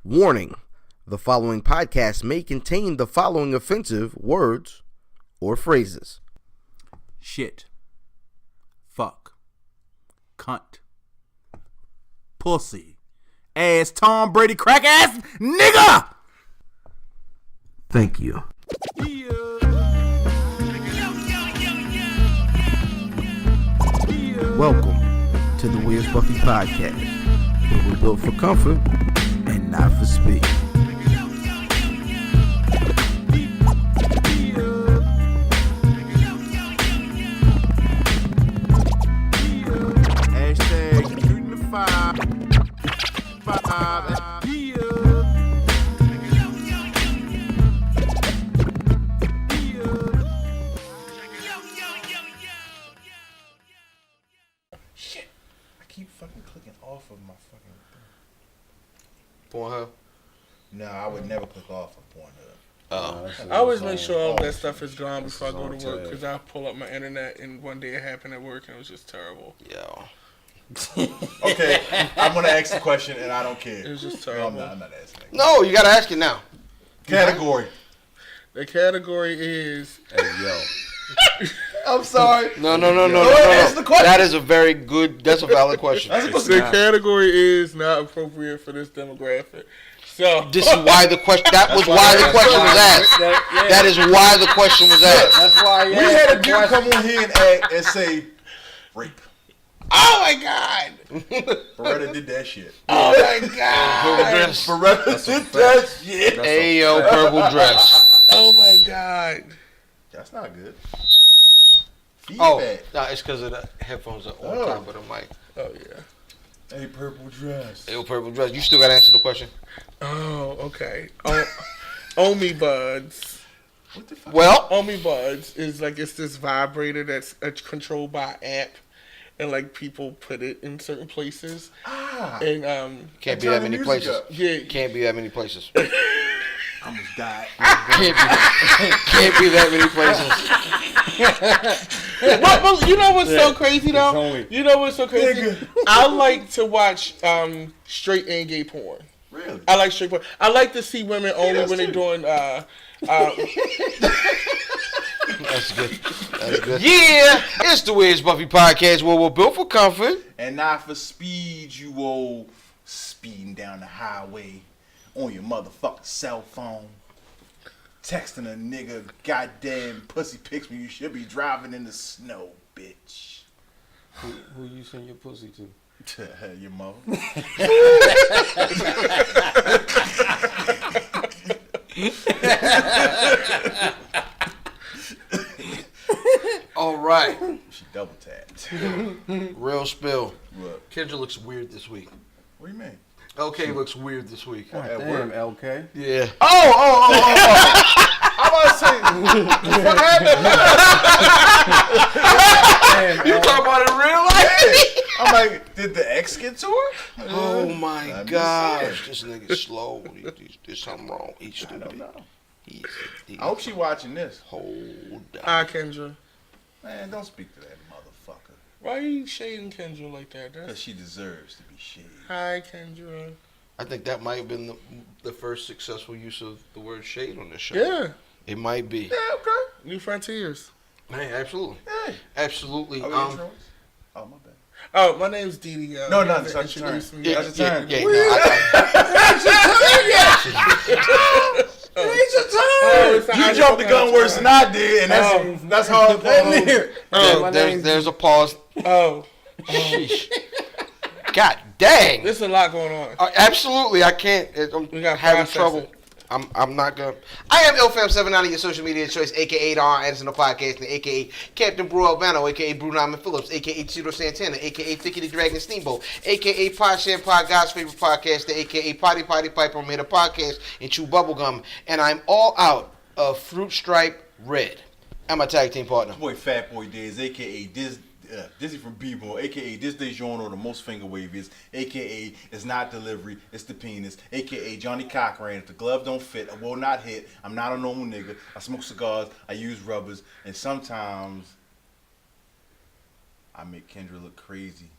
Warning, the following podcast may contain the following offensive words or phrases. Shit. Fuck. Cunt. Pussy. Ass Tom Brady crack ass nigga! Thank you. Welcome to the Where's Buffy podcast, where we're built for comfort and not for speed. Hashtag shooting the five. Shit. I keep fucking clicking off of my fucking thing. Pornhub? No, I would never click off of Pornhub. I always make sure all that stuff is gone before I go to work because I pull up my internet and one day it happened at work and it was just terrible. Yo. Okay, I'm gonna ask the question and I don't care. It was just No, terrible. I'm not asking. No, you gotta ask it now. Category. The category is Hey, yo. I'm sorry. No. Answer the question. That is a very good, that's a valid question. the category is not appropriate for this demographic. So This is why the question, that was why the question was asked. That is why the question was asked. That's why We had a dude come on here and act and say rape. oh my god! Beretta did that shit. Oh my god! Beretta did that shit. Ayo, purple dress. Oh my god! That's not good. Oh, Feedback. no, it's because of the headphones are on top of the mic. Oh yeah. Hey, purple dress. Ayo, purple dress. You still gotta answer the question. Oh okay. Omi Buds. What the fuck? Well, Omi Buds is like it's this vibrator that's controlled by app, and like people put it in certain places. And can't be that many places. yeah, Can't be that many places. I almost died. Can't be that many places. but you know what's so crazy though? only- You know what's so crazy? I like to watch straight and gay porn. Really? I like straight porn. I like to see women only that's when they're true. doing That's good. That's good. Yeah, it's the Where's Buffy podcast where we're built for comfort. And not for speed, you old speeding down the highway on your motherfucking cell phone. Texting a nigga goddamn pussy pics when you should be driving in the snow, bitch. Who you send your pussy to? Your mother. All right. She double tapped. Real spill. What? Kendra looks weird this week. What do you mean? LK looks weird this week. God At damn, work. LK. Yeah. Oh. I'm about to say, what happened? You talking about it in real life? I'm like, did the ex get to her? Oh my I'm just gosh. This nigga's slow. There's something wrong. He's I stupid. don't know. He's I hope she watching this. hold down. Hi Kendra. Man, don't speak to that motherfucker. Why are you shading Kendra like that? Because she deserves to be shaded. Hi Kendra. I think that might have been the first successful use of the word shade on this show. Yeah. It might be. Yeah, okay. New Frontiers. Hey, absolutely. Hey. Absolutely. Are we intros? Oh, my bad. Oh, my name's Didi. No, you it's not your turn. introduced me. Yeah, That's your turn. yeah, Oh, it's You jumped the gun worse than I did, and that's hard. There's a pause. Oh, Sheesh. God dang. there's a lot going on. Absolutely, I can't. I'm We gotta having process trouble. it. I'm not gonna. I am LFam79, your social media choice, aka Don Anderson, the podcast, aka Captain Brew Albano, aka Brew Nyman Phillips, aka Tito Santana, aka Thicky the Dragon Steamboat, aka Pod Sham Pod, God's favorite podcaster, aka Potty Piper, made a podcast and chew bubblegum, and I'm all out of Fruit Stripe Red. And my tag team partner. Boy, Fat Boy Diz, aka Dizzy from Bmore, aka This Day Journal, the most finger waviest, aka It's Not Delivery, It's the Penis, aka Johnny Cochran. If the glove don't fit, I will not hit. I'm not a normal nigga. I smoke cigars, I use rubbers, and sometimes I make Kendra look crazy.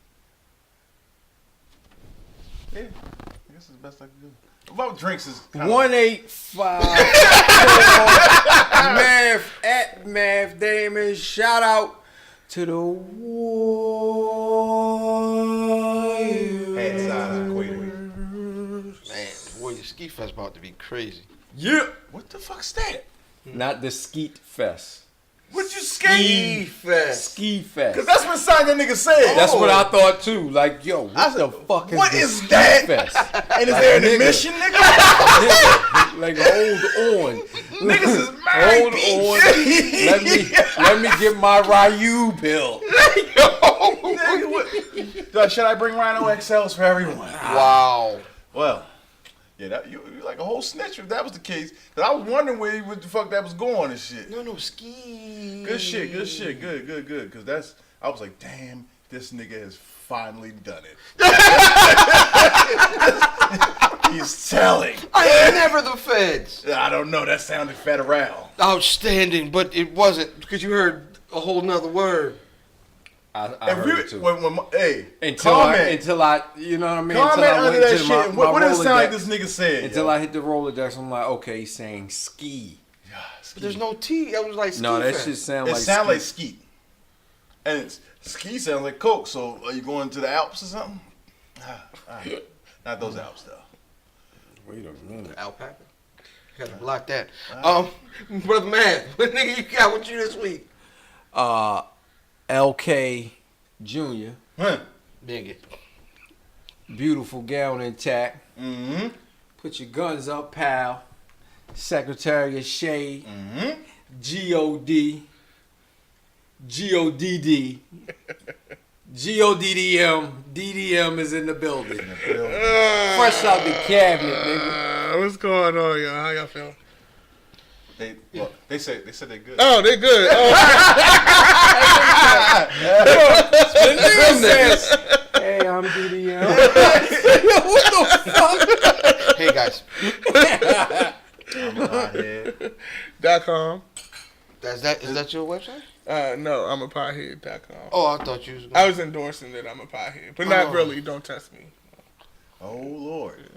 Yeah, I guess it's the best I can do. About drinks is 185 Math at Math Damon. Shout out to the Warriors. Head side equator. Man, Warrior Ski Fest about to be crazy. Yeah. What the fuck's that? Not the Skeet Fest. What you skate? Ski Fest. Cause that's what sign that nigga said. That's what I thought too. Like, yo, what the fuck is what this is Ski that? Fest? And is Like, there an nigga. admission, nigga? Like, hold on. Niggas is married. Hold on. Let me get my Ryu pill. Nigga, what? Should I bring Rhino XLs for everyone? Wow. Well, yeah, that you like a whole snitch if that was the case. Cause I was wondering where what the fuck that was going and shit. No, ski. Good shit. Good. Cause I was like, damn, this nigga has finally done it. He's telling. I ain't never the feds. I don't know. That sounded federal. Outstanding, but it wasn't because you heard a whole nother word. I heard it too. Hey, Until I, you know what I mean? Comment Until I under went that into shit. my What does it sound like Rolodex. this nigga said? Until I hit the Rolodex, I'm like, okay, he's saying ski. But there's no T. That was like ski. No, that fest. shit sound It like sounds ski. like skeet. And ski sounds like coke. So are you going to the Alps or something? Not those Alps though. Wait a minute. Alpaca. You gotta block that. Brother Matt, what nigga you got with you this week? LK Jr. Huh. Nigga. Beautiful gown intact. Mm-hmm. Put your guns up, pal. Secretary of Shade. Mm-hmm. G.O.D. G.O.D.D. G.O.D.D.M. DDM is in the building. Fresh out the cabinet, nigga. What's going on, y'all? How y'all feeling? They said they're good. Oh, they good. Oh. The nigga says, hey, I'm DDM. What the fuck? Hey guys. I'm a pothead. .com. Is that your website? No, I'm a pothead.com. Oh, I thought you was I was endorsing that I'm a pothead, but not really. Don't test me. Oh Lord,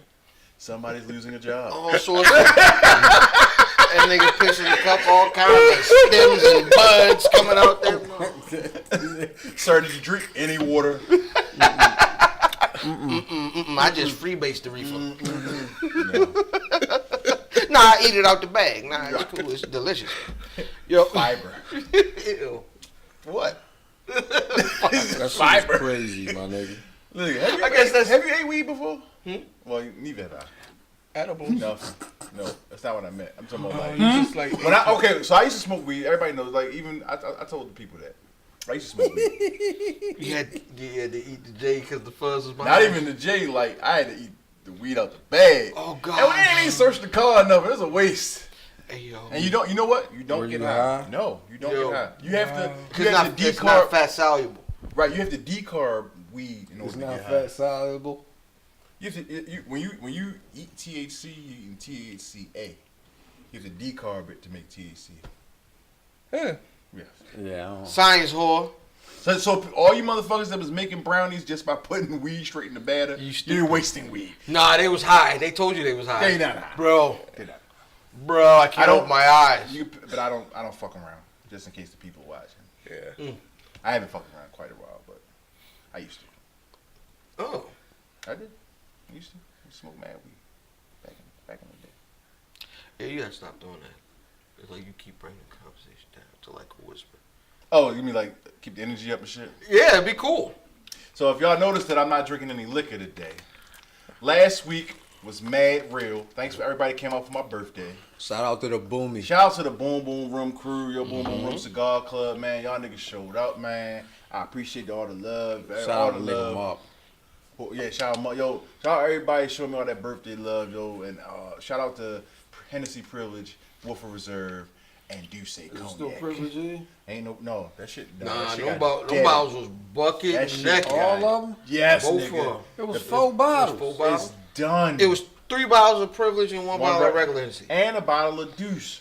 somebody's losing a job. all sorts of that nigga pissing the cup, all kinds of stems and buds coming out there. Sir, did you drink any water? I just freebase the reefer. Nah, I eat it out the bag. Nah, it's cool. It's delicious. Yo, Fiber. Ew. What? That's Fiber. crazy, my nigga. Look, have you ate weed before? Well, neither have I. Edible. No, that's not what I meant. I'm talking about like. You just like So I used to smoke weed. Everybody knows. Like even I told the people that I used to smoke weed. You had to eat the J because the fuzz was behind. Not even the J. Like I had to eat the weed out the bag. Oh And God. we didn't even search the car enough. It was a waste. Hey yo. And you don't. You know what? You don't Were get you high. high? No, you don't Yo. get high. You have to. It's You have not, to it's not decarb. fat soluble. Right. You have to decarb weed in order It's to not get high. fat soluble. You have to, when you eat THC, you eat THCA. You have to decarb it to make THC. yeah. Yes. Yeah, I don't. Science whore. So all you motherfuckers that was making brownies just by putting weed straight in the batter, You you're stupid. wasting weed. Nah, they was high. They told you they was high. They not high. Bro, They not. I can't don't- open my eyes. But I don't fuck around just in case the people watching. Yeah. I haven't fucked around quite a while, but I used to. Oh. I did. I used to smoke mad weed back in the day. Yeah, you gotta stop doing that. It's like you keep bringing the conversation down to like a whisper. Oh, you mean like keep the energy up and shit? Yeah, it'd be cool. So if y'all noticed that I'm not drinking any liquor today, last week was mad real. Thanks for everybody that came out for my birthday. Shout out to the Boomy. Shout out to the Boom Boom Room crew, your Boom Boom Room Cigar Club, man. Y'all niggas showed up, man. I appreciate all the love. Shout all out the to Nigga love. Mark. Oh, yeah, shout out, yo, shout out everybody showing me all that birthday love, yo, and shout out to Hennessy Privilege, Wolfer Reserve, and Douce It's still Cognac. privilege. Ain't no that shit. Nah, that shit them got dead. bottles was bucket That and shit neck. got- All of them? Yes, Both nigga. of 'em. It was 4 bottles. 4 It's bottles. done. It was 3 bottles of privilege and 1 bottle of regular Hennessy. and a bottle of Douce.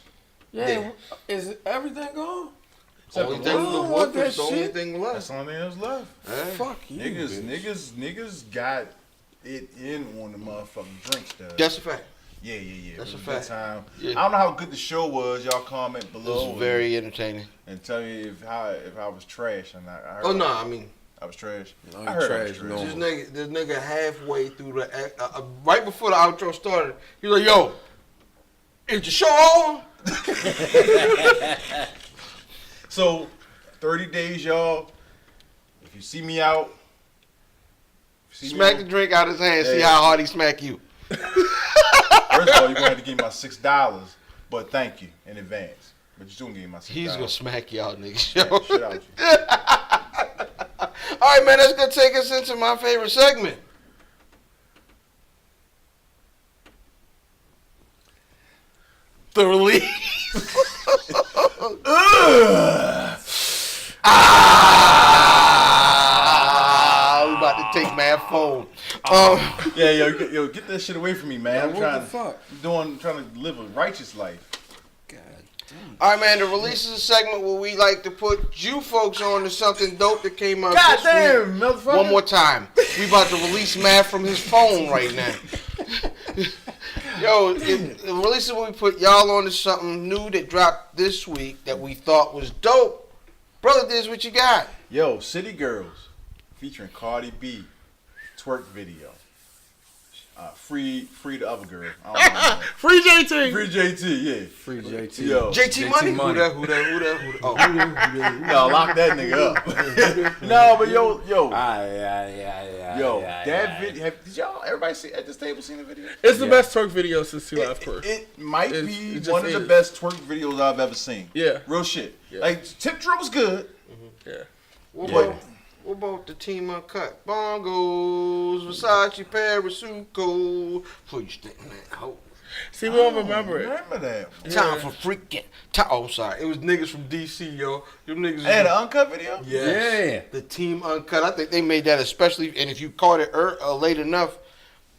Yeah. Is everything gone? Only the thing Wolf. the What Wolf that is the only shit? thing That's left. the only thing that was left. Hey. Fuck you, bitch. Niggas got it in on the motherfucking drinks, though. That's a fact. Yeah. That's a It was fact. good time. Yeah. I don't know how good the show was. Y'all comment below. It was very entertaining. And tell me if I was trash or not. Oh no, I mean. I was trash. No, I heard I was trash, trash. no. This nigga halfway through the right before the outro started, he was like, "Yo, is the show on?" So, 30 days, y'all. If you see me out, Smack the drink out his hand. See how hard he smack you. First of all, you're gonna have to give me my $6, but thank you in advance. But you still gonna give me my $6. He's gonna smack y'all niggas. Yeah, shit out you. All right, man. That's gonna take us into my favorite segment. The release. We about to take my phone. Yeah, yo, get that shit away from me, man. What the fuck? I'm trying to live a righteous life. God damn. All right, man. The release is a segment where we like to put you folks on to something dope that came out God this damn, week. motherfucker. One more time. We about to release Matth from his phone right now. Yo, the release is where we put y'all on to something new that dropped this week that we thought was dope. Brother Diz, what you got? Yo, City Girls featuring Cardi B twerk video. Free the other girl. I don't know. Free JT. Free JT, yeah. Free JT. Yo. JT Money? Money. Who that? Oh, No, lock that nigga up. No, but yo, Yo, that video. Did y'all, everybody see at this table seen the video? It's the best twerk video since 2 Live Crew. It might It be just one of the is. best twerk videos I've ever seen. Yeah. Real shit. Yeah. Like, Tip Drill was good. Yeah. what about the team uncut? Bongos, Versace, Parasuco. Please stick that hoe. See, we don't remember it. Remember that. Time for freaking. Oh, I'm sorry. It was niggas from DC, yo. Them niggas. Hey, the uncut video? Yeah. The team uncut. I think they made that especially, and if you caught it late enough,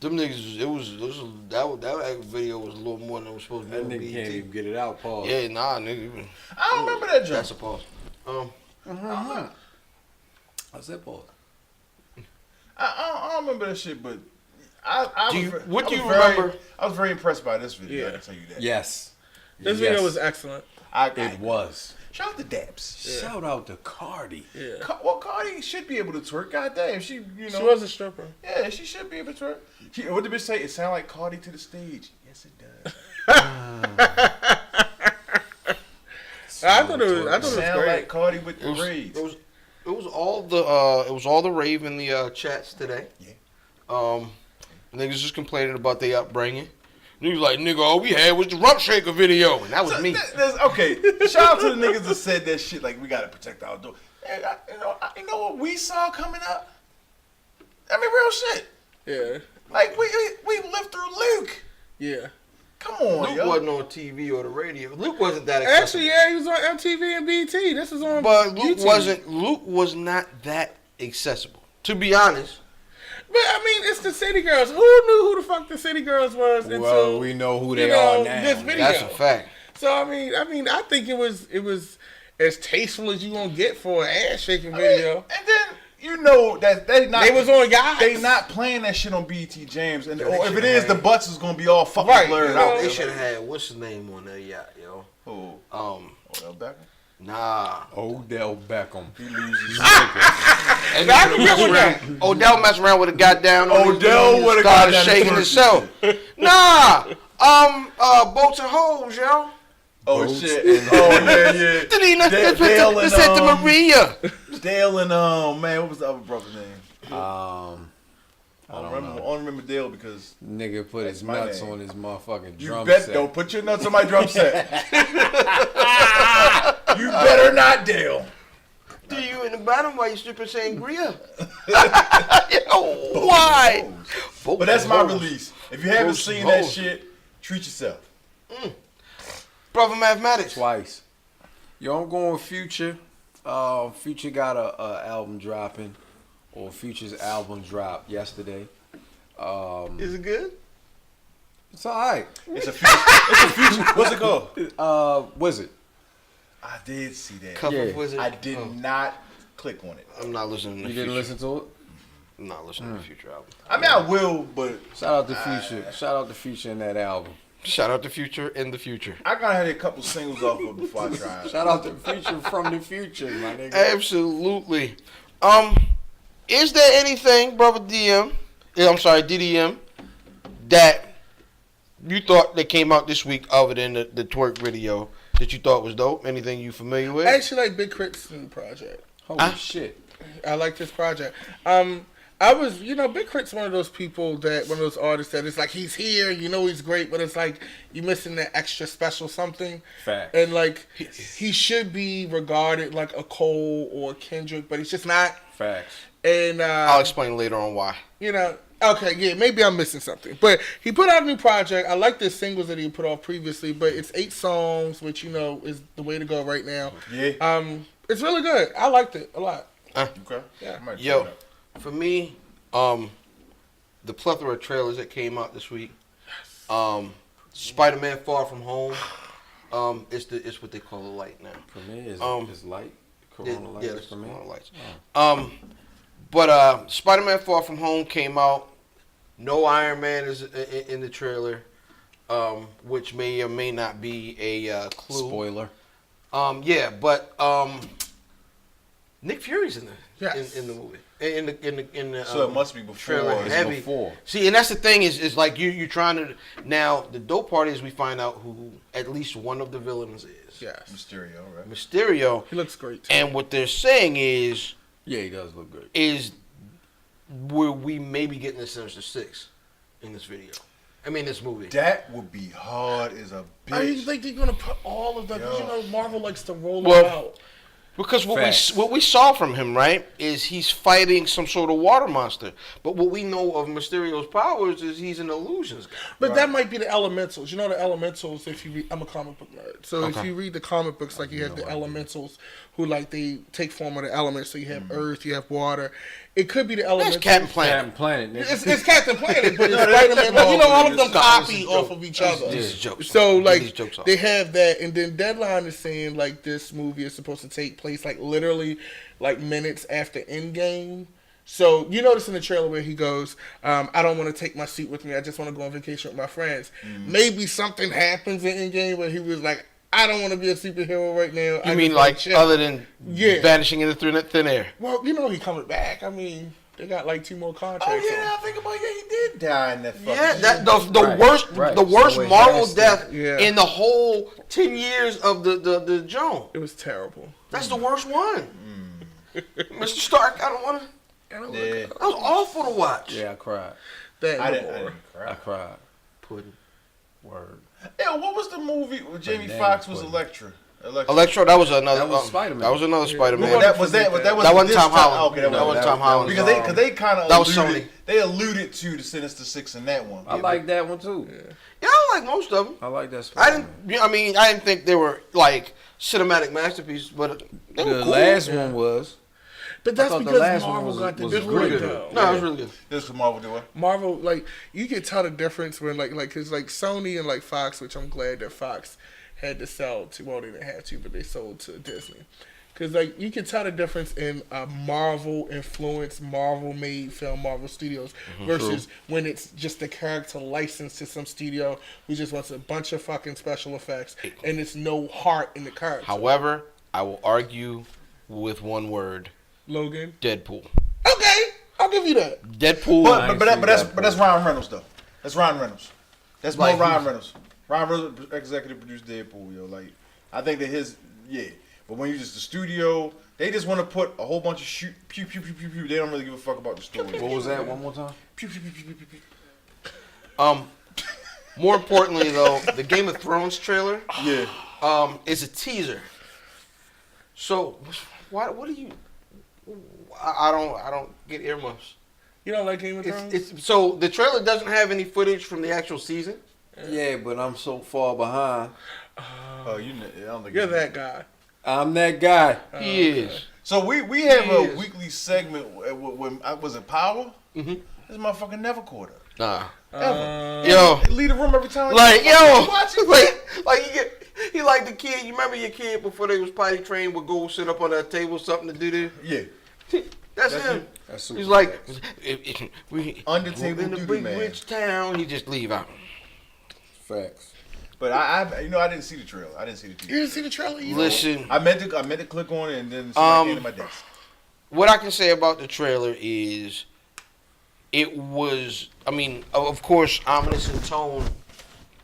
them niggas. That video was a little more than it was supposed to be. That on nigga BET. can't even get it out, Paul. Yeah, nah, nigga. I don't remember that That's joint. a pause. I said, Paul. I don't remember that shit, but What do you remember? I was very impressed by this video. I Yeah. can tell you that. Yes. This video was excellent. It was. Shout out to Daps. Shout out to Cardi. Yeah. Well, Cardi should be able to twerk. God damn, she She was a stripper. Yeah, she should be able to twerk. What did the bitch say? It sound like Cardi to the stage. Yes, it does. I thought it was Sound great. like Cardi with the braids. It was all the rave in the chats today. Yeah. Niggas just complaining about their upbringing. Niggas like, nigga, all we had was the Rump Shaker video, and that was me. Okay, shout out to the niggas that said that shit. Like, we gotta protect our door. And you know what we saw coming up? I mean, real shit. Yeah. Like, we lived through Luke. Yeah. Come on, Luke yo. wasn't on TV or the radio. Luke wasn't that accessible. Actually, yeah, he was on MTV and BT. This is on But Luke YouTube. Luke was not that accessible. To be honest. But I mean, it's the City Girls. Who knew who the fuck the City Girls was until Well, we know who they are now. this video? That's a fact. So I mean, I think it was as tasteful as you gonna get for an ass shaking video. And then you know that they was on guys. They not playing that shit on BT James, and They or if should've it is, had- the butts is gonna be all fucking Right, blurred you know, out. They should have had what's his name on there, yo. Who? Odell Beckham. Nah. Odell Beckham. He loses. And Odell messed around with a goddamn. Odell would've got started down shaking and himself. Boats and hoes, yo. Oh shit! Oh yeah. Dale and Santa Maria. Dale and man, what was the other brother's name? I I don't remember Dale because Nigga put his my nuts name. on his motherfucking you drum bet set. don't put your nuts on my drum set. You better not, Dale. Do you in the bottom while you stripping sangria? Yo, why? But that's my Hoes. release. If you haven't Boats seen and that hoes. shit, treat yourself. Brother Mathematics. Twice. Yo, I'm going Future. Future got a album dropping, or Future's album dropped yesterday. Is it good? It's alright. It's a future. What's it called? Wizard. I did see that. Cup Yeah. of Wizard. I did not click on it. I'm not listening to You didn't listen to it? I'm not listening to the Future album. I mean, I will, but Shout out to Future. Shout out to Future in that album. Shout out to Future in the future. I gotta have a couple singles off of it before I try it. Shout out to Future from the future, my nigga. Absolutely. Is there anything, brother DDM, that you thought that came out this week other than the twerk video that you thought was dope? Anything you familiar with? I actually like Big Crit's new project. Holy shit. I like this project. Big Crit's one of those people one of those artists that it's like he's here, he's great, but it's like you're missing that extra special something. Facts. And like he should be regarded like a Cole or a Kendrick, but he's just not. Facts. And I'll explain later on why. Okay, yeah, maybe I'm missing something. But he put out a new project. I like the singles that he put off previously, but it's 8 songs, which is the way to go right now. Yeah. It's really good. I liked it a lot. Okay. Yeah. I might Yo, check it out. for me, the plethora of trailers that came out this week. Spider-Man: Far From Home. It's what they call a light now. For me, it's light. Corona light. Yeah, for me. Corona lights. But Spider-Man: Far From Home came out. No Iron Man is in the trailer, which may or may not be a clue. Spoiler. Yeah, but Nick Fury's in the Yes. in the movie. In the So it must be before. trailer It's heavy. before. See, and that's the thing is like you're trying to now. The dope part is we find out who at least one of the villains is. Yes. Mysterio, right? Mysterio. He looks great too. And what they're saying is Yeah, he does look good. where we may be getting a Sinister Six in this video. This movie. That would be hard as a bitch. I think they're gonna put all of that. Yo. Marvel likes to roll Well, it out. Because Facts. what we saw from him, right, is he's fighting some sort of water monster. But what we know of Mysterio's powers is he's an illusions guy. But that might be the elementals. The elementals, if you read, I'm a comic book nerd. So if you read the comic books, like you have the elementals who like they take form of the elements. So you have earth, you have water. It could be the elementals. That's Captain Planet. Captain Planet, nigga. It's Captain Planet, but it's Spider-Man. Like, all of them copy off of each other. This is jokes. So Get these like jokes off. they have that, and then Deadline is saying like this movie is supposed to take place like literally like minutes after Endgame. So you notice in the trailer where he goes, "I don't want to take my suit with me. I just want to go on vacation with my friends." Maybe something happens in Endgame where he was like, "I don't want to be a superhero right now." You mean like other than Yeah. vanishing in the thin air? Well, he coming back. They got like 2 more contracts. Oh yeah, I think about it. Yeah, he did die in that fucking. Yeah, that shit. the Right, worst right. the worst So it Marvel has to- death Yeah. in the whole 10 years of the Joan. It was terrible. That's the worst one. Mr. Stark, I don't want to. Yeah. That was awful to watch. Yeah, I cried. That I and didn't Bmore. cry. I cried. Pudding. Word. Yeah, what was the movie where Jamie Banana Foxx was pudding. Electra? Electro, that was another. That was Spider-Man. That was another Spider-Man. Well, that was That this wasn't Tom time. Holland. Okay, That wasn't Tom Holland. Because they kind of That was alluded. Sony. They alluded to the Sinister Six in that one. I like that one too. Yeah, I like most of them. I like that. I Spider-Man. didn't think they were like cinematic masterpieces, but they were The cool. last one was. But that's thought the because last one Marvel was- got the was do really it good. though. No, it was really good. This was Marvel doing. Marvel, like, you can tell the difference when, because, Sony and, Fox, which I'm glad that Fox had to sell to, well, they didn't have to, but they sold to Disney. Because, you can tell the difference in a Marvel-influenced, Marvel-made film, Marvel Studios, versus when it's just a character licensed to some studio who just wants a bunch of fucking special effects, and it's no heart in the character. However, I will argue with one word: Logan? Deadpool. Okay, I'll give you that. Deadpool. But that's Ryan Reynolds though. That's Ryan Reynolds. That's more Like, Ryan Reynolds. Ryan Reynolds executive produced Deadpool, yo. Like, I think that but when you just the studio, they just want to put a whole bunch of shoot, pew pew pew pew pew. They don't really give a fuck about the story. What was that? One more time. Pew pew pew pew pew pew. More importantly, though, the Game of Thrones trailer, Yeah. is a teaser. So, what do you? I don't get earmuffs. You don't like Game of Thrones? So the trailer doesn't have any footage from the actual season. Yeah, but I'm so far behind. Oh, I don't think You're that guy. I'm that guy. He is. So we have a Yes. weekly segment when was it Power? Mm-hmm. This motherfucker never caught up. Nah. Ever. Yo. Leave the room every time. Like, yo. Watch it. Like he like the kid. You remember your kid before they was potty trained would go sit up on that table, something to do this? Yeah. That's That's him. him? That's super He's like, facts. we Undertable in the Duty big Man. rich town. He just leave out. Facts. But I didn't see the trailer. I didn't see the You TV. didn't see the trailer? You Listen, I meant to click on it and then somebody came to my desk. what I can say about the trailer is it was, I mean, of course, ominous in tone,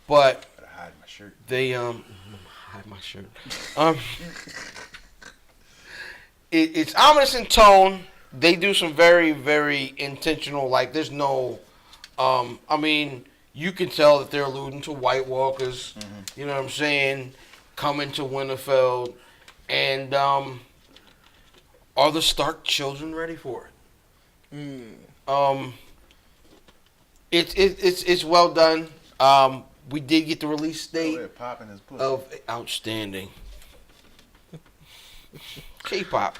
but Gotta hide my shirt. they hide my shirt. It's ominous in tone. They do some very, very intentional. Like, there's no, I mean, you can tell that they're alluding to White Walkers. Mm-hmm. You know what I'm saying? Coming to Winterfell, and are the Stark children ready for it? It's well done. We did get the release date They're popping his pussy. of outstanding K-pop.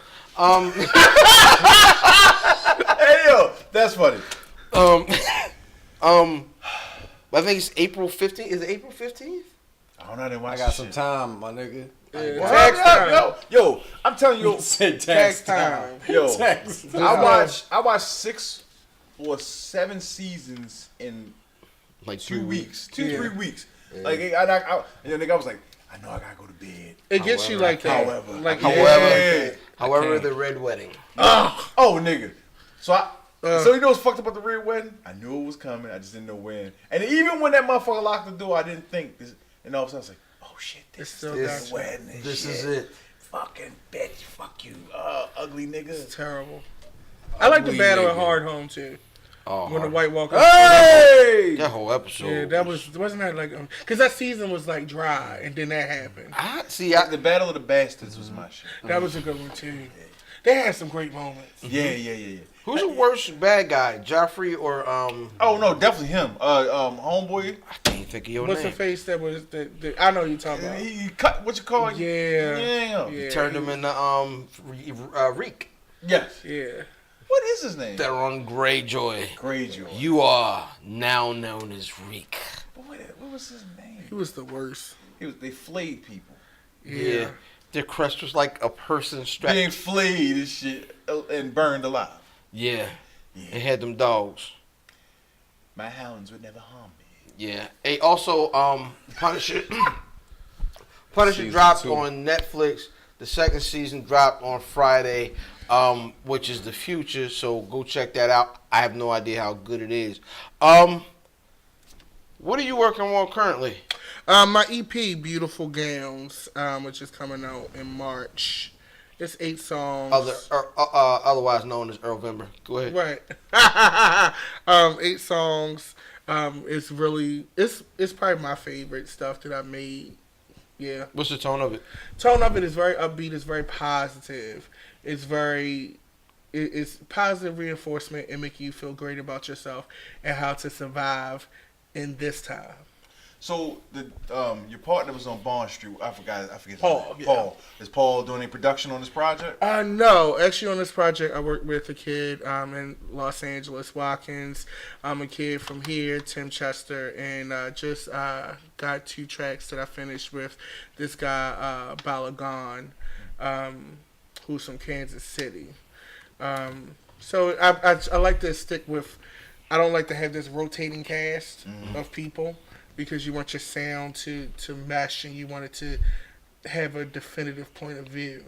Hey yo, that's funny. I think it's April 15th. Is it April 15th? I don't know. I didn't watch I got this some shit. time, my nigga. Tax time. Yo, I'm telling you, Said Tax time. yo, Tax time. I watched 6 or 7 seasons in Like 2 weeks, 2 Yeah. 3 weeks. Like I was like, I know I gotta go to bed. It gets you like that. However, Like, However, the red wedding. Oh nigga, so you know what's fucked up about the red wedding? I knew it was coming. I just didn't know when. And even when that motherfucker locked the door, I didn't think this. And all of a sudden, I was like, oh shit, It's this still is got the you. wedding. And This shit. is it. Fucking bitch, fuck you, ugly nigga. It's terrible. I like the Ugly battle at nigga. Hard Home too. Oh, When the White Walkers. Hey! that whole episode. Yeah, that wasn't that like because that season was like dry and then that happened. The Battle of the Bastards was my shit. That was a good one too. They had some great moments. Yeah. Who's the worst bad guy, Joffrey or Oh no, definitely him. Homeboy. I can't think of your What's the name. face that was the I know you talking about. He cut what you call it? Yeah. Yeah. Turned him into Reek. Yes. Yeah. What is his name? Theron Greyjoy. Greyjoy. You are now known as Reek. What was his name? He was the worst. They flayed people. Yeah. Their crest was like a person strapped. Being flayed and shit and burned alive. Yeah. It had them dogs. My hounds would never harm me. Yeah. Hey, also, Punisher. Punisher Season dropped 2. on Netflix. The second season dropped on Friday, which is the future. So go check that out. I have no idea how good it is. What are you working on currently? My EP, Beautiful Gowns, which is coming out in March. It's 8 songs. Otherwise known as Earlvember. Go ahead. Right. 8 songs. It's really it's probably my favorite stuff that I made. Yeah. What's the tone of it? Tone of it is very upbeat. It's very positive. It's positive reinforcement and make you feel great about yourself and how to survive in this time. So your partner was on Bond Street. I forget his Paul, name. yeah. Paul. Is Paul doing any production on this project? No, actually on this project I worked with a kid in Los Angeles, Watkins. I'm a kid from here, Tim Chester, and just got 2 tracks that I finished with this guy Balagon, who's from Kansas City. So I like to stick with. I don't like to have this rotating cast of people because you want your sound to mesh and you want it to have a definitive point of view.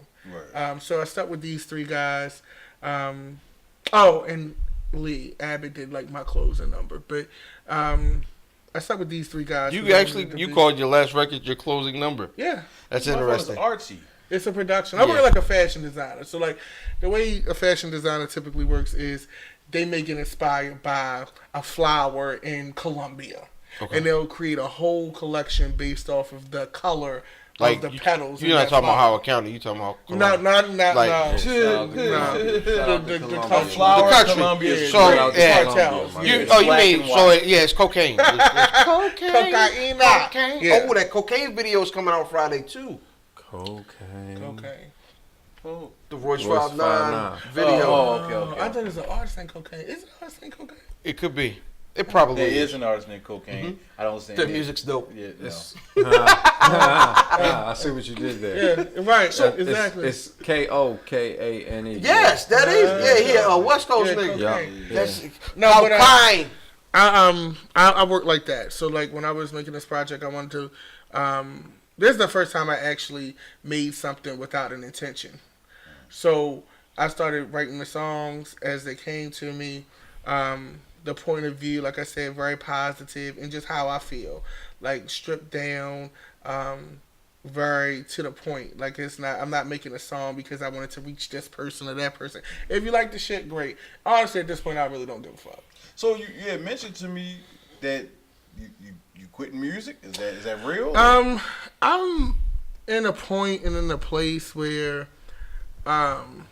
Right. So I stuck with these 3 guys. And Lee Abbott did like my closing number, but I stuck with these 3 guys. You called your last record your closing number. Yeah. That's Motherfucker's interesting. artsy. It's a production. I work like a fashion designer. So like the way a fashion designer typically works is they may get inspired by a flower in Colombia. Okay. And they'll create a whole collection based off of the color Like of the petals. You're in not that talking about flower. Howard County. You talking about Not like, no. The country. Flower country. Columbia. Yeah, So, the yeah. cartels. You- Yeah. you black mean and so? white. It's cocaine. It's cocaine. Cocaine. Cocaine. Yeah. Oh, that cocaine video is coming out Friday too. Cocaine. Okay. The Royce Royce 5'9" 5'9" video. Oh, okay. I thought it was an artist named Cocaine. Is it an artist named Cocaine? It could be. It probably There is. is an artist named Cocaine. I don't understand. The music's dope. Yeah, no. I see what you did there. Yeah, right. So, exactly. It's Kokane. Yes, that is. Yeah. West Coast nigga. cocaine. That's No, but cocaine. I work like that. So like when I was making this project, I wanted to. This is the first time I actually made something without an intention. So I started writing the songs as they came to me. The point of view, like I said, very positive, and just how I feel, like stripped down, very to the point. Like I'm not making a song because I wanted to reach this person or that person. If you like the shit, great. Honestly, at this point, I really don't give a fuck. So you had mentioned to me that you quitting music. Is that real? I'm in a point and in a place where I'm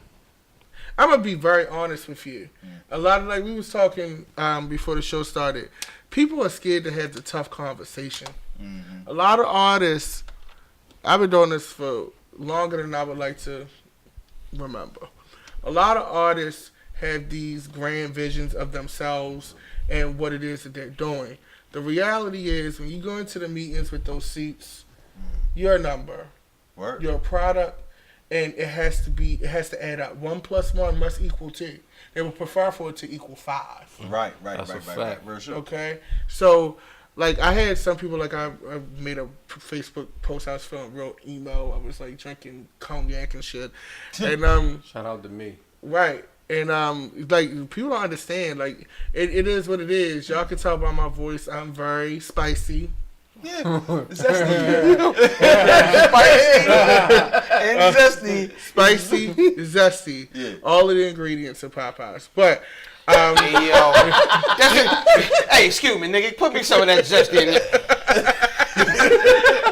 gonna be very honest with you. A lot of, like we was talking before the show started, people are scared to have the tough conversation. A lot of artists, I've been doing this for longer than I would like to remember. A lot of artists have these grand visions of themselves and what it is that they're doing. The reality is, when you go into the meetings with those seats, you're a number. Word. You're a product. And it has to add up. 1 + 1 must equal 2. They would prefer for it to equal 5. Right. That's a fact. Real sure. Okay? So, like, I had some people, like, I made a Facebook post. I was feeling real emo. I was, like, drinking cognac and shit. And, Shout out to me. right. And, like, people don't understand. Like, it is what it is. Y'all can tell by my voice, I'm very spicy. Yeah, zesty. Spicy, zesty. Yeah. All of the ingredients of Popeyes. But, Hey, yo. Hey, excuse me, nigga. Put me some of that zesty in there.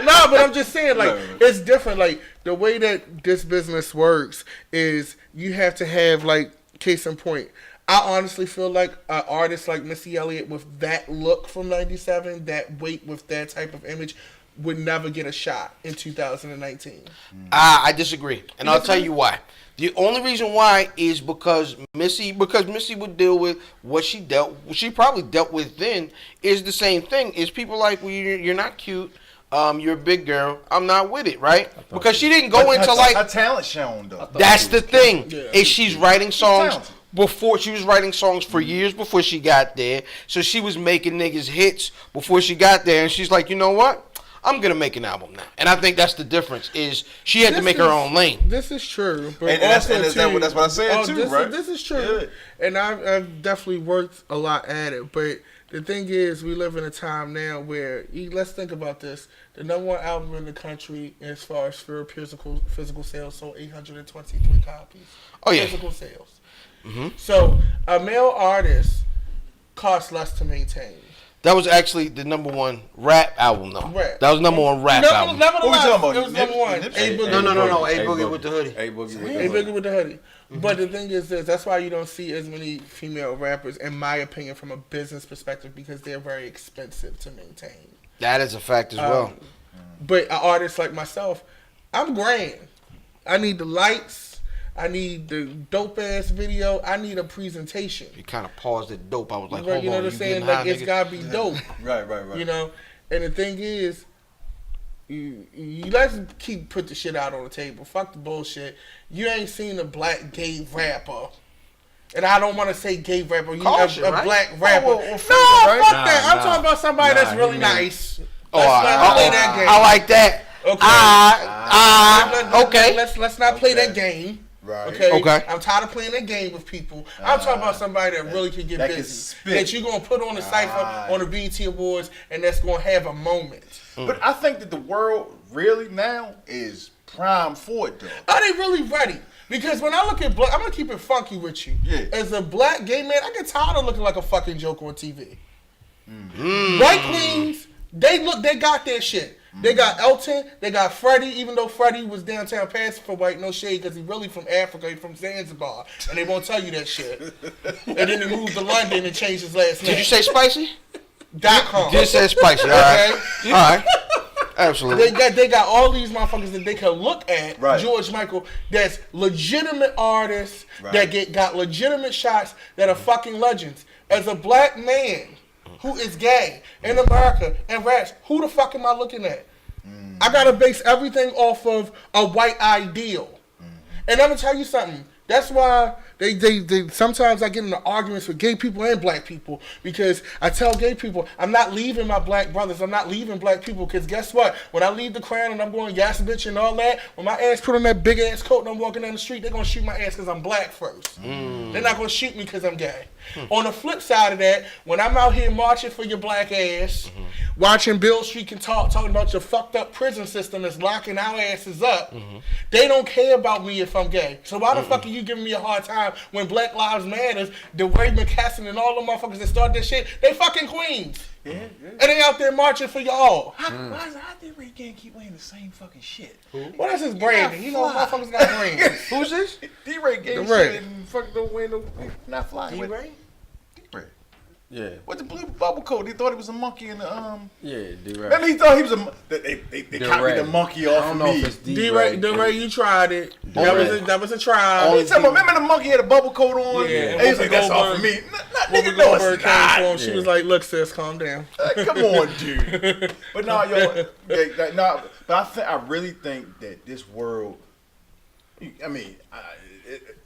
no, but I'm just saying, like, Right. it's different. Like, the way that this business works is you have to have, like, case in point. I honestly feel like an artist like Missy Elliott with that look from 97, that weight with that type of image, would never get a shot in 2019. I disagree, and I'll tell you why. The only reason why is because Missy would deal with what she probably dealt with then is the same thing. Is people like, well, you're not cute, you're a big girl, I'm not with it, right? Because she didn't go into like her talent shown though. that's the thing. Yeah. Is she's writing songs talented. before she was writing songs for years before she got there. So she was making niggas hits before she got there, and she's like, you know what? I'm gonna make an album now. And I think that's the difference. Is she had to make her own lane. This is true, but And that's- also and is that too, what- that's what I said too, right? This is true, and I've definitely worked a lot at it. But the thing is, we live in a time now where let's think about this: the #1 album in the country, as far as for physical sales, sold 823 copies. Oh, yeah. Physical sales. So a male artist costs less to maintain. That was actually the #1 rap album, though. Rap. That was #1 rap album. What we talking about? It was #1. Nipsey? A Boogie. No. A A Boogie with the hoodie. A Boogie with A the Boogie with the hoodie. But the thing is this, that's why you don't see as many female rappers, in my opinion, from a business perspective, because they're very expensive to maintain. That is a fact as well. But an artist like myself, I'm grand. I need the lights. I need the dope ass video. I need a presentation. You kind of paused at dope. I was like, Right, hold you know on, what I'm you saying? getting Like, high, it's nigga? gotta be dope. Right. You know? And the thing is, you let's put the shit out on the table. Fuck the bullshit. You ain't seen a black gay rapper. And I don't want to say gay rapper. You Caution, a right? black rapper. well, no, right? fuck Nah, that. I'm nah. talking about somebody that's Nah, really he meant- nice. Oh, Let's not play that game. I like that. Okay. Okay. Let's not play Okay. that game. Right. Okay. I'm tired of playing that game with people. I'm talking about somebody that really can get that can busy. spit. That you're gonna put on the cipher on the BET Awards, and that's gonna have a moment. But I think that the world really now is prime for it though. Are they really ready? Because when I look at black, I'm gonna keep it funky with you. Yeah. As a black gay man, I get tired of looking like a fucking joke on TV. White queens, they got their shit. They got Elton, they got Freddie, even though Freddie was downtown passing for white, no shade, because he really from Africa, he from Zanzibar, and they won't tell you that shit. And then he moved to London and changed his last name. Did you say spicy? .com. Just said spicy. All right. All right. Absolutely. They got all these motherfuckers that they can look at. Right. George Michael, that's legitimate artists Right. that got legitimate shots that are fucking legends. As a black man, who is gay in America and raps, who the fuck am I looking at? I gotta base everything off of a white ideal. And I'm gonna tell you something. That's why they sometimes I get into arguments with gay people and black people, because I tell gay people, I'm not leaving my black brothers, I'm not leaving black people, because guess what? When I leave the Crown and I'm going yes bitch and all that, when my ass put on that big ass coat and I'm walking down the street, they're going to shoot my ass because I'm black first. They're not going to shoot me because I'm gay. On the flip side of that, when I'm out here marching for your black ass, watching Bill Street can talking about your fucked up prison system that's locking our asses up, they don't care about me if I'm gay. So why the fuck are you giving me a hard time when Black Lives Matters, DeWayne McCassin and all the motherfuckers that start this shit, they fucking queens. Yeah. And they out there marching for y'all. How did Ray Gang keep wearing the same fucking shit? Well, that's his branding. You know, motherfuckers got brands. Who's this? D-Ray Gang shit and fucking don't wear no, not flying. D-Ray? D-Ray. Yeah. With the blue bubble coat, he thought he was a monkey in the Yeah, D-Ray. Remember, he thought he was a. They copied the monkey off of me. D-Ray, you tried it. That was a try. Remember the monkey had a bubble coat on? Yeah. And he's like, that's off of me. Whoopi Goldberg came for him. She was like, look, sis, calm down. Come on, dude. But no, yo, but I really think that this world. I mean,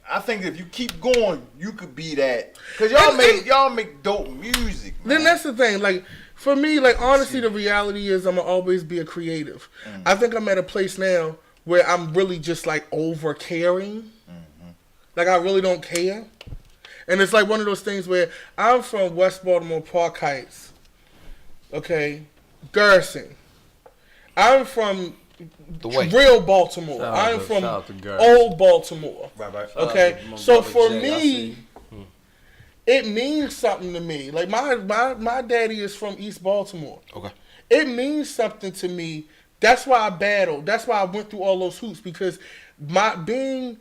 I think if you keep going, you could be that. Cause y'all make dope music. Man. Then that's the thing. Like for me, like honestly, the reality is I'm gonna always be a creative. I think I'm at a place now where I'm really just like over caring. Like I really don't care. And it's like one of those things where I'm from West Baltimore, Park Heights. Okay, Garrison. I'm from real Baltimore. I'm from old Baltimore. Right. Okay, so for me, it means something to me. Like my daddy is from East Baltimore. Okay, it means something to me. That's why I battled. That's why I went through all those hoops, because my being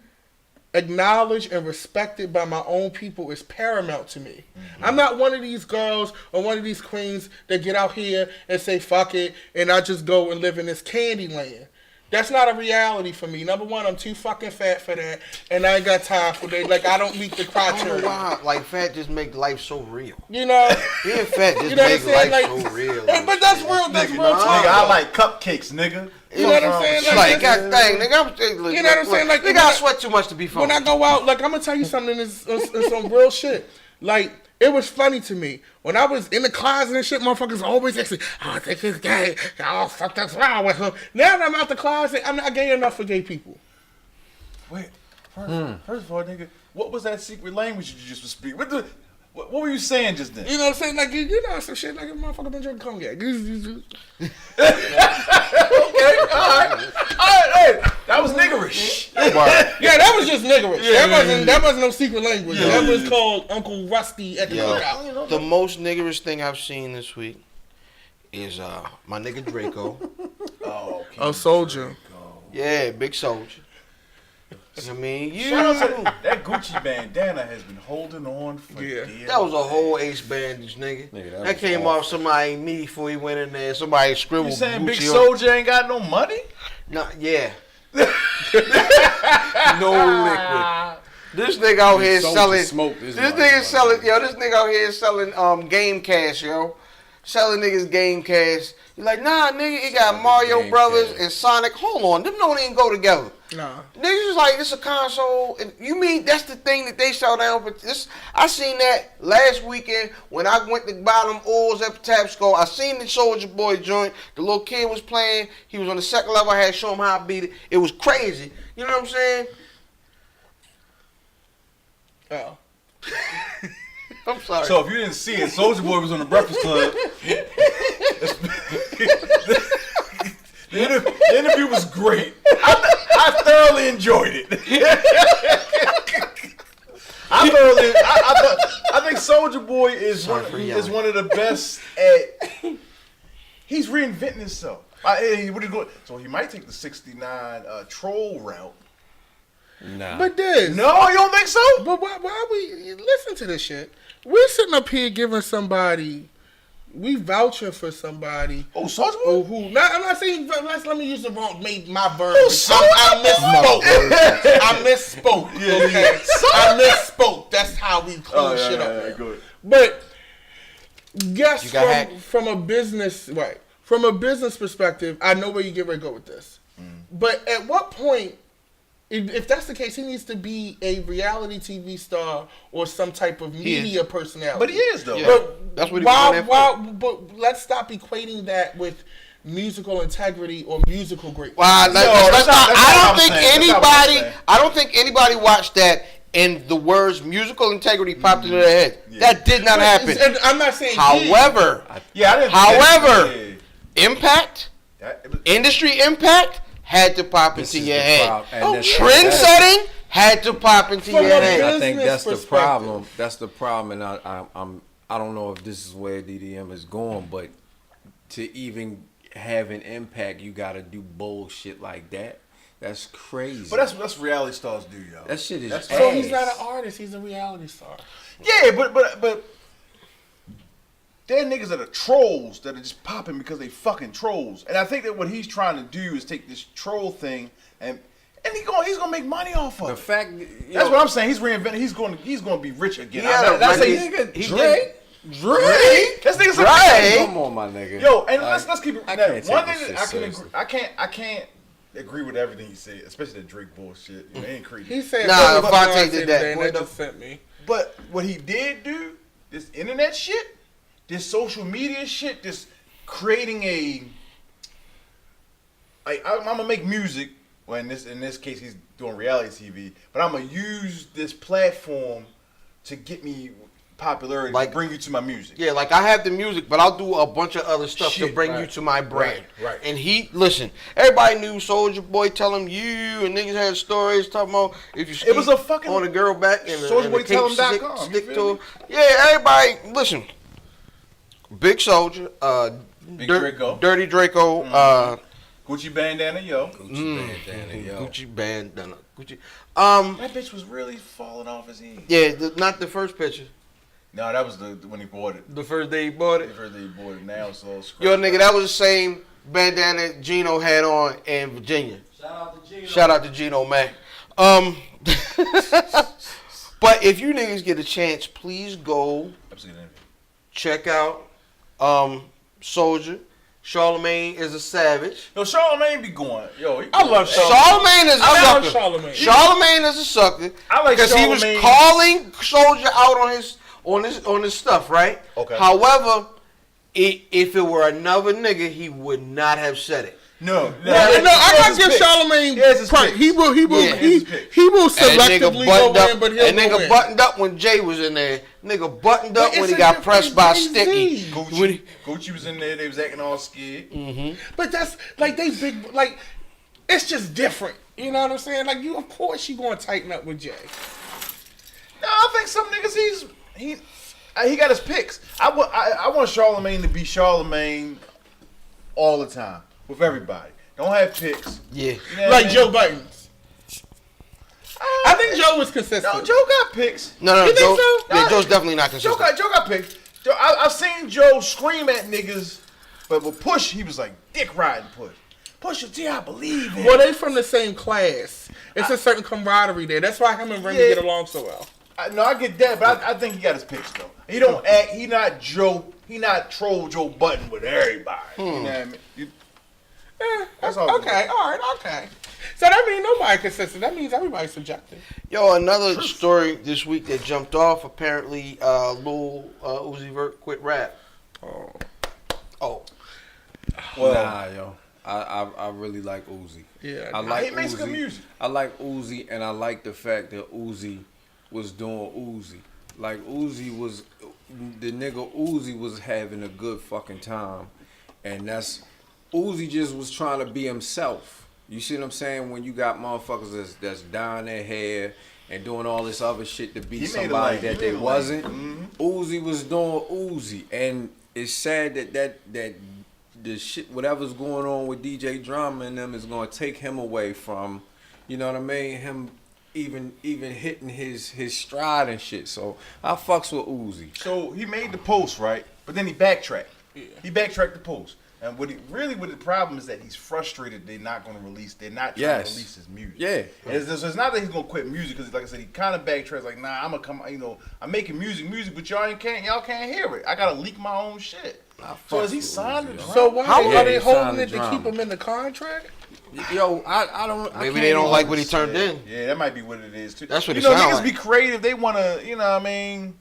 acknowledged and respected by my own people is paramount to me. I'm not one of these girls or one of these queens that get out here and say fuck it and I just go and live in this candy land. That's not a reality for me. Number one, I'm too fucking fat for that, and I ain't got time for that. Like, I don't meet the criteria. I don't know why. Like, fat just make life so real. You know? Being fat just makes life like, so real. But that's real. That's real talk. Nigga, I like cupcakes, nigga. You know what I'm saying? Like, God dang, nigga, you know what I'm saying? Like, nigga, I sweat too much to be funny. When I go out, like, I'm gonna tell you something. It's some real shit. Like, it was funny to me. When I was in the closet and shit, motherfuckers always asking, oh, I think he's gay. Oh, fuck, that's wrong with him. Now that I'm out the closet, I'm not gay enough for gay people. Wait, first of all, nigga, what was that secret language you just was speaking? What were you saying just then? You know what I'm saying? Like, you know some shit, like a motherfucker been drinking cognac. Okay, all right, hey, that was niggerish. Yeah, that was just niggerish. That wasn't no secret language. That was called Uncle Rusty at the cookout. The most niggerish thing I've seen this week is my nigga Draco. Oh, Soulja. Yeah, big Soulja. I mean, that Gucci bandana has been holding on for dear. That was a whole ace bandage, nigga. That came off somebody knee before he went in there. Somebody scribbled. You saying Gucci Big Soulja ain't got no money? Nah, yeah. No liquid. This nigga out here selling. This nigga out here selling game cash, yo. Selling niggas game cash. You like, nah, nigga, it got Mario Brothers and Sonic. Hold on, them don't even go together. Nah. Niggas is like, it's a console. And you mean that's the thing that they sell down for this? I seen that last weekend when I went to buy them oils at Tapsco. I seen the Soulja Boy joint. The little kid was playing. He was on the second level. I had to show him how I beat it. It was crazy. You know what I'm saying? Oh. I'm sorry. So if you didn't see it, Soulja Boy was on the Breakfast Club. The interview was great. I thoroughly enjoyed it. I think Soulja Boy is one of the best at. He's reinventing himself. So he might take the 69 troll route. Nah. But this. No, you don't think so? But why we listen to this shit? We're sitting up here giving somebody, we vouching for somebody. Oh, Soulja Boy? I'm not saying, let me use the wrong, made my verb. I misspoke. Okay? I misspoke. That's how we clean shit up. Good. But Yes, You got hacked. from a business right. From a business perspective, I know where you get ready to go with this. But at what point, if that's the case, he needs to be a reality TV star or some type of media personality. But he is though. Yeah. But That's what he was on there for. But let's stop equating that with musical integrity or musical greatness. Well, that's not what I I'm don't think saying. That's not what I'm anybody. saying. I don't think anybody watched that and the words musical integrity popped into their head. Yeah. That did not happen. And I'm not saying. However, Yeah, I didn't. However, yeah. impact, industry impact had to pop This into is your the head. problem. And that's- Trend setting had to pop into From your a head. I think business that's the perspective. problem. That's the problem, and I don't know if this is where DDM is going, but to even have an impact, you got to do bullshit like that. That's crazy. But that's reality stars do, yo. that shit is. That's- So ass. he's not an artist. He's a reality star. Yeah, but there are niggas that are trolls that are just popping because they fucking trolls. And I think that what he's trying to do is take this troll thing and he's gonna make money off of The it. fact That's what I'm saying. He's reinventing. He's gonna be rich again. He had a That's record- like he Drake. Drake. That's niggas like Drake. Come on, my nigga. Yo, and Like, let's keep it. I Now, can't one take thing this that shit I can seriously. agree, I can't agree with everything he said, especially that Drake bullshit. You know, ain't creepy. He said, Nah, "Fuck Fonte Beyonce did that. today," and that just sent me. But what he did do, this internet shit, this social media shit, this creating a like I'm gonna make music. Well, in this case, he's doing reality TV, but I'm gonna use this platform to get me popularity, Like- to bring you to my music. Yeah, like I have the music, but I'll do a bunch of other stuff to Shit, bring you right. to my brand. Right. And listen, everybody knew Soulja Boy tell him you, and niggas had stories talking about if you It was a fucking- on a girl back and SouljaBoyTellHim.com, you stick feel to me? her. Yeah, everybody, listen. Big Soulja, Big Draco. Dirty Draco, Gucci bandana, yo. Gucci bandana, Gucci. That bitch was really falling off his head. Yeah, not the first picture. No, that was the when he bought it. The first day he bought it. The first day he bought it. Now it's all scratched. Yo, nigga, that was the same bandana Gino had on in Virginia. Shout out to Gino, man. But if you niggas get a chance, please go check out Soulja. Charlemagne is a savage. Yo, Charlemagne be going. Yo, I love Charlemagne. Charlemagne is a I love sucker. Charlemagne. Charlemagne is a sucker. I like because he was Charlemagne. calling Soulja out on his stuff, right? Okay. However, if it were another nigga, he would not have said it. No, No, I gotta give Charlemagne credit. He will That nigga selectively buttoned go up. in, but That he'll go nigga in. buttoned up when Jay was in there. Nigga buttoned up But when it's he a got difference pressed by Jay-Z. Sticky. Gucci was in there. They was acting all scared. But that's like they big like it's just different. You know what I'm saying? Like you, of course, you gonna tighten up with Jay. No, I think some niggas he got his picks. I want Charlemagne to be Charlemagne all the time with everybody. Don't have picks. Yeah. You know what Like I mean? Joe Buttons. I think Joe was consistent. No, Joe got picks. No, You think Joe, so? yeah, Joe's definitely not Joe consistent. got picks. I've seen Joe scream at niggas, but with Push, he was like dick riding Push. Push your T, I believe in. Well, they from the same class. It's a certain camaraderie there. That's why him and Remy Yeah. get along so well. No, I get that, but I think he got his picks though. He don't act. He not Joe. He not troll Joe Button with everybody. You know what I mean? That's all. Okay, all right, okay. So that means nobody consistent. That means everybody's subjective. Yo, another story this week that jumped off. Apparently, Lil Uzi Vert quit rap. Oh. Well, Nah, yo. I really like Uzi. Yeah, I like he makes good Uzi. music. I like Uzi, and I like the fact that Uzi was doing Uzi. Like the nigga Uzi was having a good fucking time, and Uzi just was trying to be himself. You see what I'm saying? When you got motherfuckers that's dyeing their hair and doing all this other shit to be He made a somebody lane. that He they made a wasn't. lane. Uzi was doing Uzi, and it's sad that the shit, whatever's going on with DJ Drama and them, is gonna take him away from, you know what I mean? Him even hitting his stride and shit. So I fucks with Uzi. So he made the post, right? But then he backtracked. Yeah. He backtracked the post. And what the problem is that he's frustrated. They're not going to release. They're not trying to release his music. Yeah. And it's not that he's going to quit music because, like I said, he kind of backtracks. Like, nah, I'm gonna come. I'm making music, but y'all can't hear it. I gotta leak my own shit. So is he signed? So why are they holding it to keep him in the contract? Yo, I don't. Maybe they don't like what he turned in. Yeah, that might be what it is too. That's what it sounds niggas like. be creative. They wanna, you know what I mean.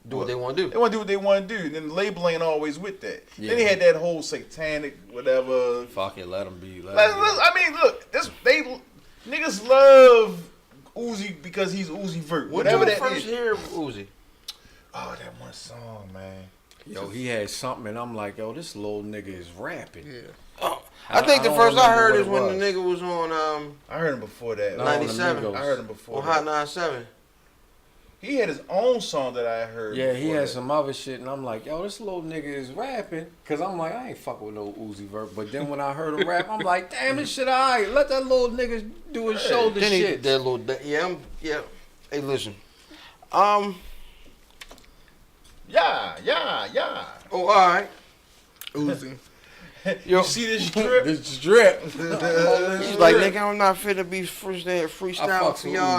Do what they want to do. They want to do what they want to do. And then the label ain't always with that. Yeah. Then he had that whole satanic whatever. Fuck it, let him be. I mean, look, niggas love Uzi because he's Uzi Vert. Whatever that first is. hear of Uzi? Oh, that one song, man. Yo, he had something, and I'm like, yo, this little nigga is rapping. Yeah. Oh, I think the first I heard is when was. the nigga was on I heard him before that. 97. I heard him before on Hot 97. He had his own song that I heard. Yeah, he had that. some other shit, and I'm like, yo, this little nigga is rapping. Because I'm like, I ain't fucking with no Uzi Vert. But then when I heard him rap, I'm like, damn, this shit all right. Let that little nigga do his shoulder Then shit. Yeah. Hey, listen. Yeah. Oh, all right. Uzi. You see this drip? This drip. He's like, nigga, I'm not fit to be freestyle for y'all,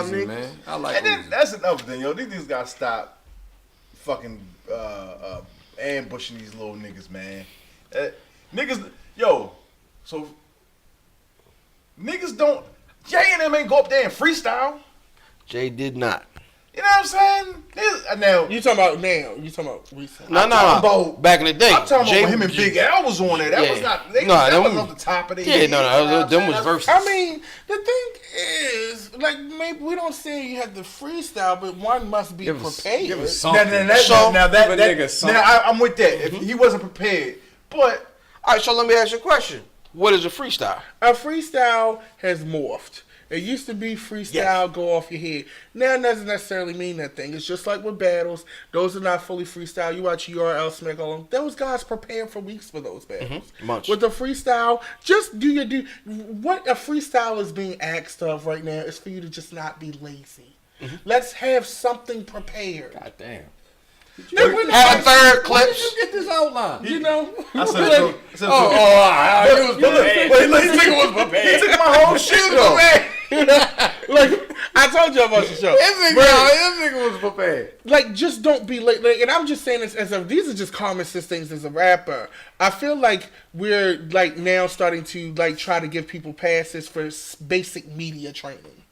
Uzi, nigga. man. I like And then Uzi. that's another thing, yo. These niggas gotta stop fucking ambushing these little niggas, man. So niggas don't. Jay and them ain't go up there and freestyle. Jay did not. You know what I'm saying? Now You talking about now? You talking about recent? No. about- Back in the day. I'm talking Jay, about when him and Big Al was on there. That was not. That was off the top of the Yeah, no, them was verses. I mean, the thing is, like, maybe we don't say you have to freestyle, but one must be prepared. Give us Now, something. I'm with that. If he wasn't prepared, but All right, so let me ask you a question. What is a freestyle? A freestyle has morphed. It used to be freestyle, go off your head. Now it doesn't necessarily mean that thing. It's just like with battles. Those are not fully freestyle. You watch URL Smack all them. Those guys prepared for weeks for those battles. Much. With the freestyle, just do your do. What a freestyle is being asked of right now is for you to just not be lazy. Let's have something prepared. God damn. Have a third Where clips. did you get this outline? You know? I said it. He was prepared. This nigga was prepared. He took my whole shit though. Like, I told you about the show. This nigga was prepared. Like, just don't be late. Like, and I'm just saying this these are just common sense things as a rapper. I feel like we're like now starting to like try to give people passes for basic media training.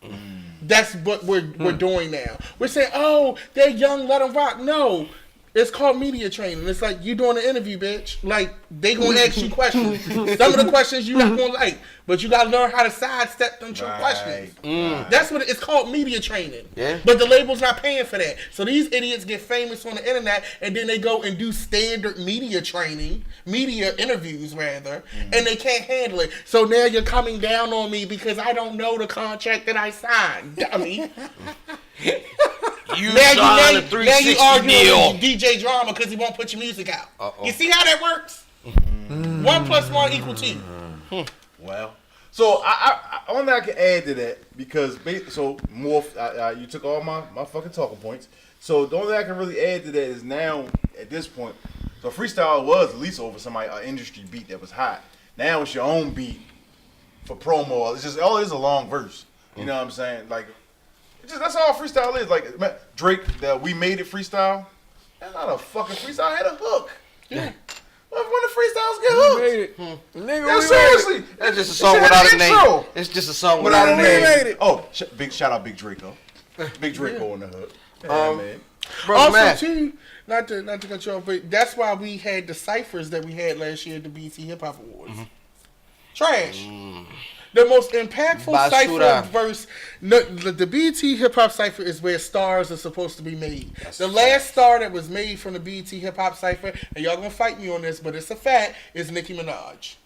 That's what we're doing now. We're saying, oh, they're young, let them rock. No. It's called media training. It's like you doing an interview, bitch. Like, they gonna ask you questions. Some of the questions you not gonna like, but you gotta learn how to sidestep them questions. That's what it's called, media training. Yeah. But the label's not paying for that. So these idiots get famous on the internet, and then they go and do standard media training, media interviews rather, and they can't handle it. So now you're coming down on me because I don't know the contract that I signed, dummy. You signed a 360 deal. With DJ Drama because he won't put your music out. You see how that works? 1 + 1 = 2. Well, so I only thing I can add to that because more you took all my fucking talking points. So the only thing I can really add to that is now at this point, so freestyle was at least over somebody industry beat that was hot. Now it's your own beat for promo. It's just it is a long verse. You know what I'm saying? Like. That's all freestyle is. Like Drake, that We Made It freestyle. That's not a fucking freestyle. I had a hook. Yeah. When the freestyles get hooked. Nigga, Seriously. That's just a song without a name. It's just a song without a name. Oh, big shout out Big Draco. Big Draco on the hook. Yeah, man. Bro, Also, Matt. too, not to cut you off, but that's why we had the ciphers that we had last year at the BET Hip Hop Awards. Trash. The most impactful cipher verse, the BET Hip Hop Cipher is where stars are supposed to be made. The last star that was made from the BET Hip Hop Cipher, and y'all gonna fight me on this, but it's a fact, is Nicki Minaj.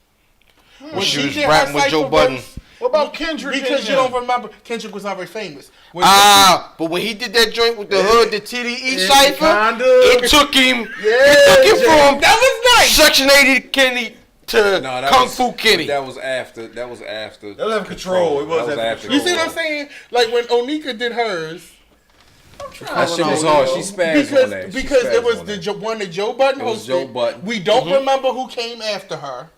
When she was rapping with Joe Budden. What about Kendrick? Because you don't remember, Kendrick was already famous. But when he did that joint with the hood, the TDE cipher, it took him. From that was nice. Section 80 Kenny to Kung Fu Kenny. That was after. That was after Control. It was after. You see what I'm saying? Like when Onika did hers. That shit was hard. She spazzed on that. Because it was the one that Joe Budden hosted. Joe Budden. We don't remember who came after her.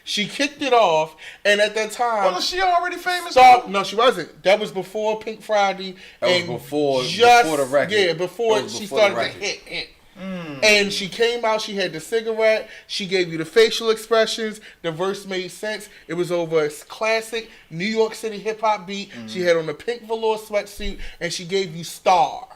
She kicked it off, and at that time, Well, is she already famous? No, she wasn't. That was before Pink Friday. That was before the record. Yeah, before That was she before started the to record. hit. And she came out, she had the cigarette, she gave you the facial expressions, the verse made sense. It was over a classic New York City hip hop beat. She had on a pink velour sweatsuit, and she gave you Star.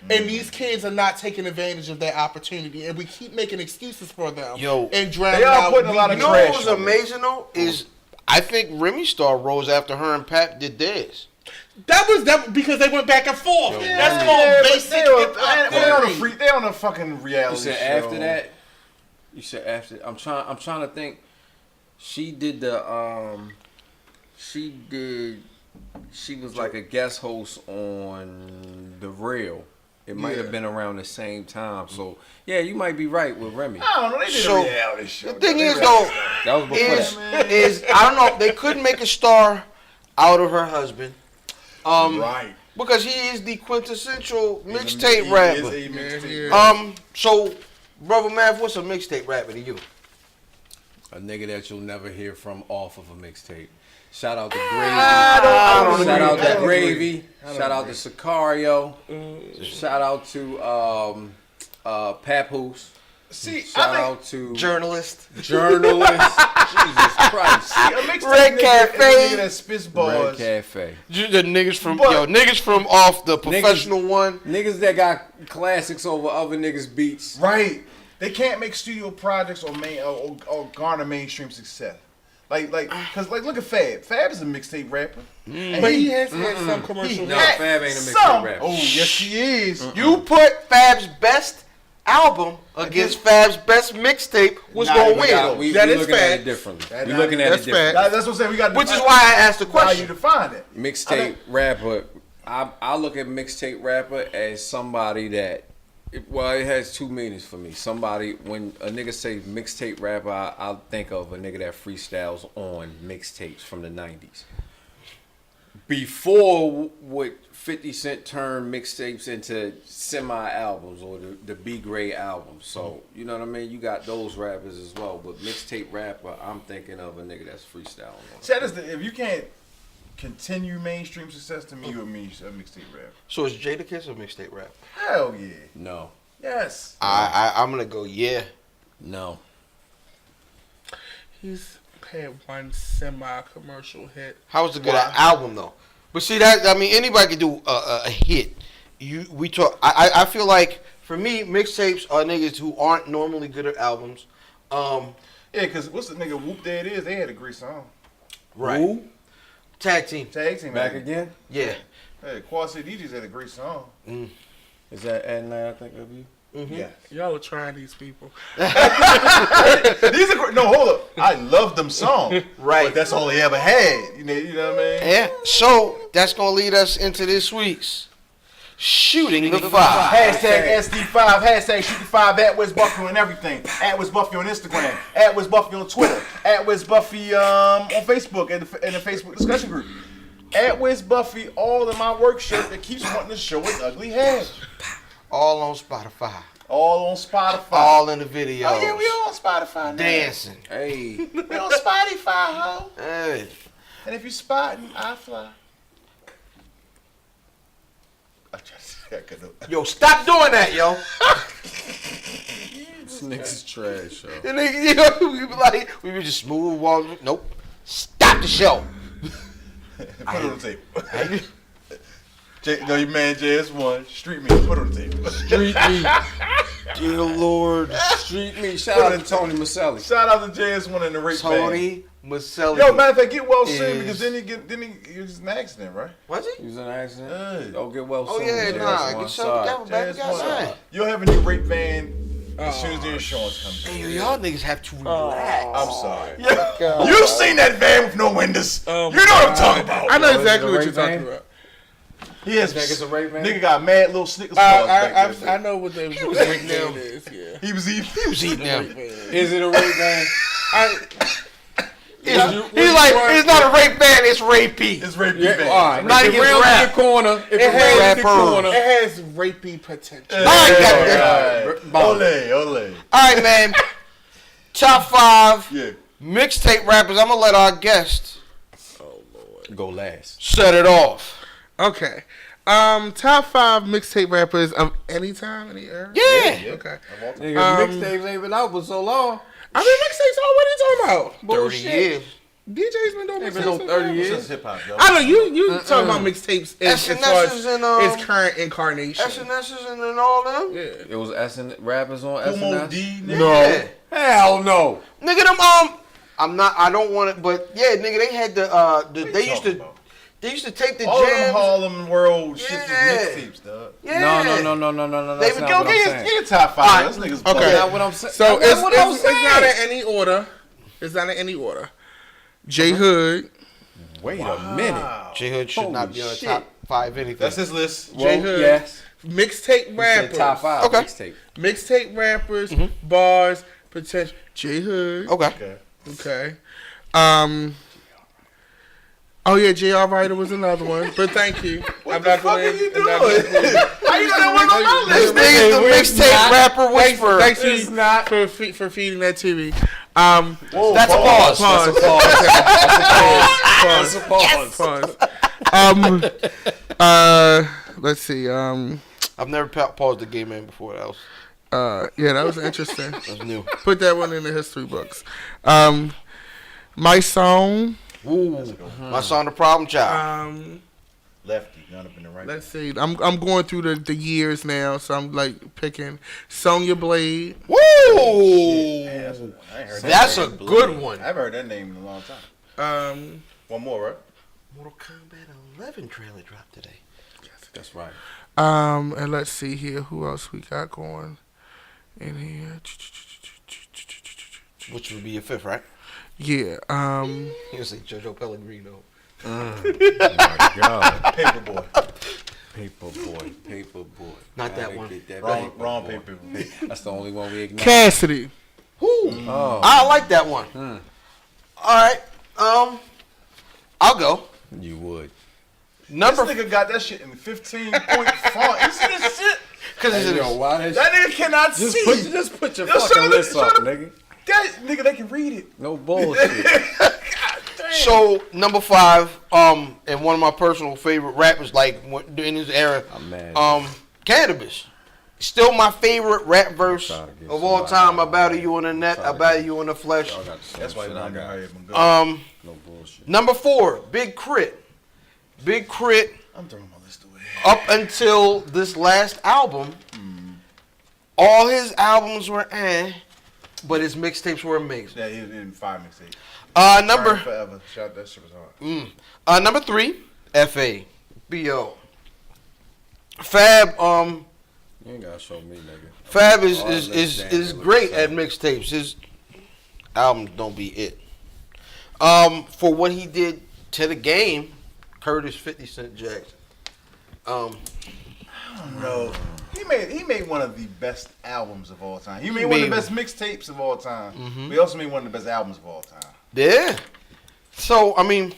And these kids are not taking advantage of that opportunity, and we keep making excuses for them. And drowning they are out. putting a lot of You know trash what was on it. amazing though is I think Remy Star rose after her and Pap did theirs. That was because they went back and forth. That's Yeah, called but basic hip hop. they on a fucking You reality said show. after that. You said after. I'm trying to think. She did the She was like a guest host on The Real. It might have been around the same time. So yeah, you might be right with Remy. I don't know. They did a reality show. The thing is though, That was before that. is I don't know. They couldn't make a star out of her husband. Right. Because he is the quintessential He mixtape is rapper. a mixtape. So, brother Matth, what's a mixtape rapper to you? A nigga that you'll never hear from off of a mixtape. Shout out to Gravy. I don't Shout out agree. I to don't Gravy. agree. Shout out to Sicario. Shout out to Papoose. See, Shout I out to Journalist. Journalist. Jesus Christ. think a mixtape Red nigga Cafe. is a nigga that spits Red bars. Cafe. The niggas from But- niggas from off the professional one. Niggas that got classics over other niggas' beats. Right. They can't make studio projects or garner mainstream success. Cause look at Fab. Fab is a mixtape rapper. And But he has had some commercial No, hits. Fab ain't a mixtape some. rapper. Oh, yes, he is. You put Fab's best album against Fab's best mixtape, was Nah, gonna we win. got- We That is looking at fact. it differently. That- We looking at that's it differently. fact. That's what I'm saying. We got. Which is why I asked the How question. you define it? Mixtape rapper. I look at mixtape rapper as somebody that, it has two meanings for me. Somebody, when a nigga say mixtape rapper, I think of a nigga that freestyles on mixtapes from the 90s. Before what 50 Cent turned mixtapes into semi-albums or the B-grade albums. So, you know what I mean? You got those rappers as well. But mixtape rapper, I'm thinking of a nigga that's freestyling on. See, if you can't continue mainstream success, to me, you're a mixtape rapper. So is Jadakiss a mixtape rapper? Hell yeah. No. Yes. I'm gonna go yeah. No. He's had one semi-commercial hit. How was a good album though? But see that anybody can do a hit. I feel like for me mixtapes are niggas who aren't normally good at albums. Yeah, because what's the nigga Whoop There It Is? They had a great song. Right. Who? Tag team. Tag team. Back man. again? Yeah. Hey, Quad City DJs had a great song. Is that at night I think of you? Yeah. Y'all are trying these people. These are great. No, hold up. I love them songs. Right. But that's all they ever had. You know what I mean? Yeah. So that's gonna lead us into this week's Shooting the Five. Hashtag SD5, hashtag Shoot the 5, at West Buffy on everything. At West Buffy on Instagram. At West Buffy on Twitter. At West Buffy on Facebook in the Facebook discussion group. At West Buffy, all in my work shirt that keeps wanting to show its ugly head. All on Spotify. All on Spotify. All in the videos. Oh yeah, we all on Spotify now. dancing. Hey. We on Spotify, ho. Hey. And if you spotting, I fly. I try to say I could have. Yo, stop doing that, yo. This nigga's trash, yo. And then, we be just smooth walking. Nope. Stop the show. Put it on the tape. Your man JS1, Street Me, put it on the tape. Street me. Dear Lord. Street me. Shout out to Tony Maselli. Shout out to JS1 and the rape band. Tony Maselli. Yo, matter of fact, get well soon is- because he was in an accident, right? Was He he? was in an accident. Hey. Oh, get well Oh, soon. yeah, JS1. nah. Get yourself together, baby. JS1. You'll have a new rape band as soon as the insurance comes in. Hey, y'all niggas have to relax. I'm sorry. You've seen that van with no windows. You know what I'm talking about. I know Is it exactly a what rape you're talking band? about. He has, Think it's a rape van? nigga got mad little Snickers bars back there. I know what the was rape eating band them. is. Yeah. He was eating. He was eating them. Is it a rape van? It's not a rape band, it's rapey. It's rape Yeah, band. all right. Not If it against rounds rap. the corner. If it has rounds the rappers. corner. It has rapey potential. I like that. Ole. All right, man. Top 5 Yeah. Mixtape rappers. I'm gonna let our guest Go last. set it off. Okay. Top 5 mixtape rappers of any time, any era? Yeah. Okay. Nigga, mixtapes ain't been out for so long. I mean, mixtapes, what are you talking about? 30 Bullshit. years. DJ's been doing Ain't been mixtapes no for 30 forever. years. This is hip hop, yo. I know you talking about mixtapes as far SNS's as and, its current incarnation. SNS's and all them. Yeah. It was rappers on Kumo SNS. D, nigga. No. Yeah. Hell no. Nigga, them I don't want it, but yeah, nigga, they had they used to take the all them jams. Harlem World shit was Yeah. mixtapes, dog. Yeah. No. They That's would not go what I'm get saying. Get top 5. This nigga's Okay. That's not what I'm saying. So That's what I'm it's not saying. in any order. It's not in any order. J Hood. Wait a minute. J Hood should not be on the shit. top 5 anything. That's his list. J Well, Hood. yes. Mixtape You said rappers. top 5 Okay. mixtape. Mixtape rappers, bars, potential. J Hood. okay. Okay. Oh yeah, J.R. Ryder was another one, but thank you. What the fuck are you doing? How you know that one on my This list? nigga's the mixtape rapper whisperer. Thanks It's you not. for feeding that to me. Whoa, That's a pause. Pause. That's a Pause. pause. Let's see. I've never paused the game man before. That was Yeah, that was interesting. new. Put that one in the history books. My song. Ooh, my song, The Problem Child. Lefty, gun up in the right. Let's see. I'm going through the years now, so I'm like picking Sonya Blade. Woo! I ain't heard That's that a name. good one. I haven't heard that name in a long time. One more, right? Mortal Kombat 11 trailer dropped today. That's right. And let's see here. Who else we got going in here? Which would be your 5th, right? Yeah. You say JoJo Pellegrino. My God. Paperboy. Paperboy. Not that Gotta one. get that Wrong paperboy. paper. That's the only one we ignore. Cassidy. Woo! Oh. I like that one. All right. I'll go. You would. Number This nigga got that shit in 15-point font. You see this shit? because Hey, yo, why that That nigga cannot Just see. put your Yo, fucking show list the- up, show the- nigga. That nigga, they can read it. No bullshit. God damn. So number 5, and one of my personal favorite rappers, like in his era, I'm mad. Cannabis. Still my favorite rap verse Trying to get of all somebody- time. I battle you on the net, I Trying to battle you on the flesh. Y'all got the same That's why shit you I don't got. hurry up and go. No bullshit. Number 4, Big Crit. Big Crit. I'm throwing my list away. Up until this last album, all his albums were but his mixtapes were amazing. Yeah, he was in 5 mixtapes. Number Forever. Shout, that shit was hard. number 3, F.A. B.O. Fab, You ain't gotta show me, nigga. Fab All is understand what great you're at saying. mixtapes. His albums don't be it. For what he did to the game, Curtis 50 Cent Jackson. No. He made one of the best albums of all time. He made one of the best mixtapes of all time. But he also made one of the best albums of all time. Yeah. So I mean,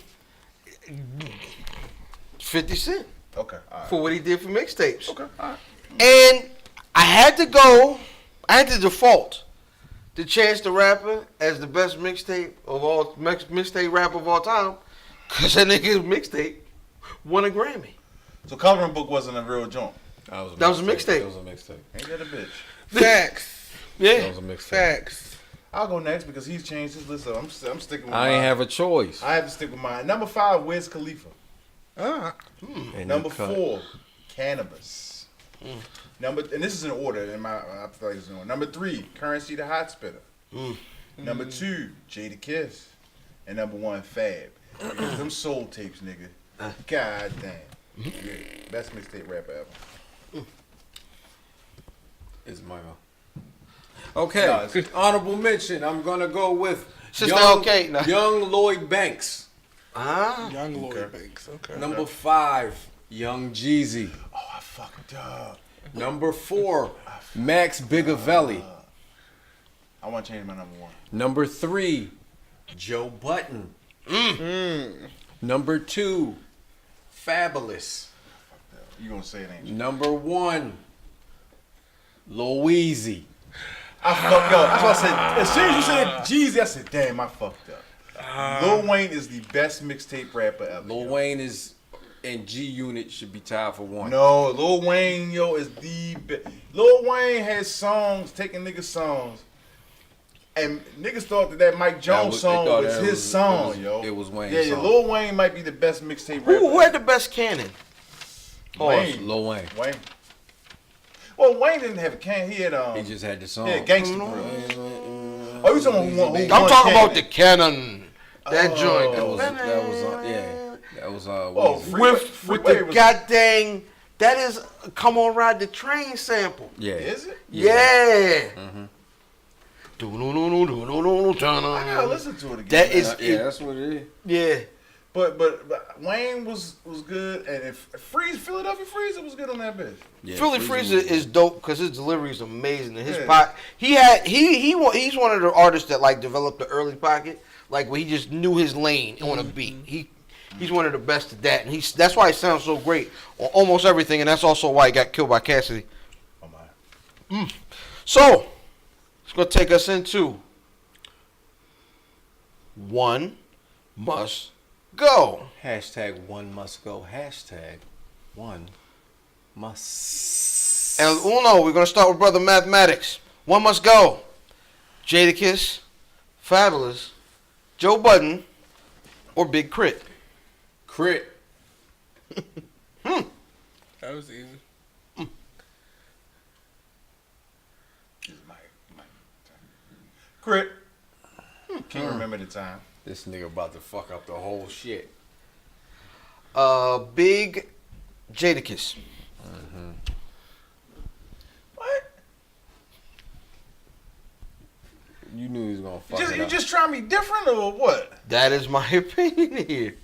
50 Cent Okay, all right. for what he did for mixtapes. Okay, all right. And I had to default to Chance the Rapper as the best mixtape rapper of all time, cause that nigga's mixtape won a Grammy. So Coloring Book wasn't a real joint. That was a mixtape. That was a mixtape. Ain't that a bitch? Facts. That Yeah. was a mixtape. Facts. I'll go next because he's changed his list up. I'm sticking with I mine. ain't have a choice. I have to stick with mine. Number 5, Wiz Khalifa. And Number you cut. 4, Cannabis. And this is in order. I feel like it's in order. Number 3, Currency the Hot Spitter. Number 2, Jada Kiss. And number 1, Fab. Because them soul tapes, nigga. God damn. Yeah, best mixtape rapper ever. It's my Okay, No, it's- honorable mention. I'm gonna go with Sister young, okay, no. young Lloyd Banks. Young Lloyd Banks. Okay. Number 5, Young Jeezy. Oh, I fucked up. Number 4, Max Bigavelli. I want to change my number 1. Number 3, Joe Button. Number 2, Fabulous. You gonna say it ain't you? Number 1, Louise. I fucked up. That's what I said. As soon as you said Jeezy, I said, damn, I fucked up. Lil Wayne is the best mixtape rapper ever. Lil Wayne is, and G Unit should be tied for one. No, Lil Wayne, yo, is the best. Lil Wayne has songs, taking niggas' songs. And niggas thought that Mike Jones song was his song, yo. It was Wayne's yeah, song. Lil Wayne might be the best mixtape rapper. Who had the best canon? Wayne. Lil Wayne. Wayne. Well, Wayne didn't have a can. He had He just had the song. yeah, Gangsta Grill. Oh, you talking about who won? I'm talking about the canon. That joint. That was yeah. That was Oh, Weezy. With the goddamn, that is Come On Ride the Train sample. Yeah. Is it? Yeah. Mm-hmm. I gotta listen to it again. That is that's what it is. yeah. But Wayne was good, and if Philadelphia Freezer was good on that bitch. Yeah, Philly Freezer was- is dope because his delivery is amazing. And his Yeah. he's one of the artists that like developed the early pocket, like where he just knew his lane on a beat. He's one of the best at that, and that's why he sounds so great on almost everything, and that's also why he got killed by Cassidy. Oh my. So it's gonna take us into One Must Go. Hashtag one must go. Hashtag one must. And Uno, we're gonna start with Brother Mathematics. One Must Go. Jadakiss, Fabulous, Joe Budden, or Big Crit. Crit. That was easy. This is my time. Crit. Can't remember the time. This nigga about to fuck up the whole shit. Big Jadakiss. What? You knew he was gonna fuck it You up. just trying to be different or what? That is my opinion here.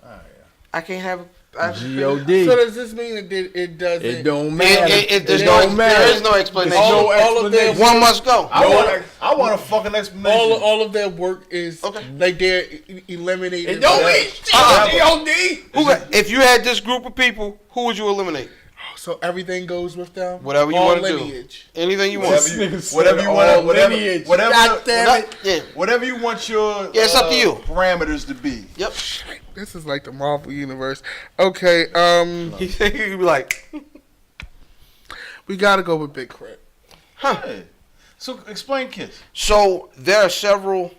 Oh, yeah. I can't have. G.O.D. So does this mean it doesn't? It don't matter. There's It no, don't matter. there is no explanation. all of their One must go. I want a fucking explanation. all of their work is Okay. like they're eliminated. It don't mean shit. G.O.D. If you had this group of people, who would you eliminate? So everything goes with them. Whatever you All want to do. lineage. Anything you want. Whatever you want. lineage. Yeah. Whatever you want your Yeah, it's up to you. parameters to be. Yep. This is like the Marvel universe. Okay, You'd be like, we gotta go with Big Crit. Hey. So explain Kiss. so there are several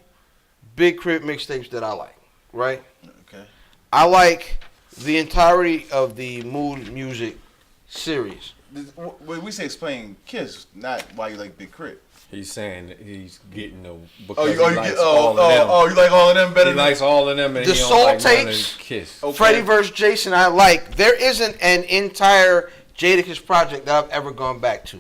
Big Crit mixtapes that I like, right? Okay. I like the entirety of the Mood Music series. When we say explain Kiss, not why you like Big Crit. He's saying that he's getting the Oh, because you he likes all of them. you like all of them better He than likes all of them, and The he don't Soul like none of Tapes. Kiss. Okay. Freddie vs. Jason, I like. There isn't an entire Jadakiss project that I've ever gone back to.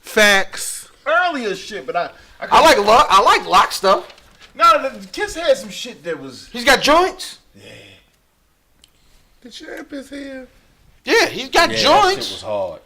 Facts. earlier shit, but I like Lock stuff. No, the Kiss had some shit that was. He's got joints. The champ is here. Yeah, he's got Yeah, that shit joints. was hard.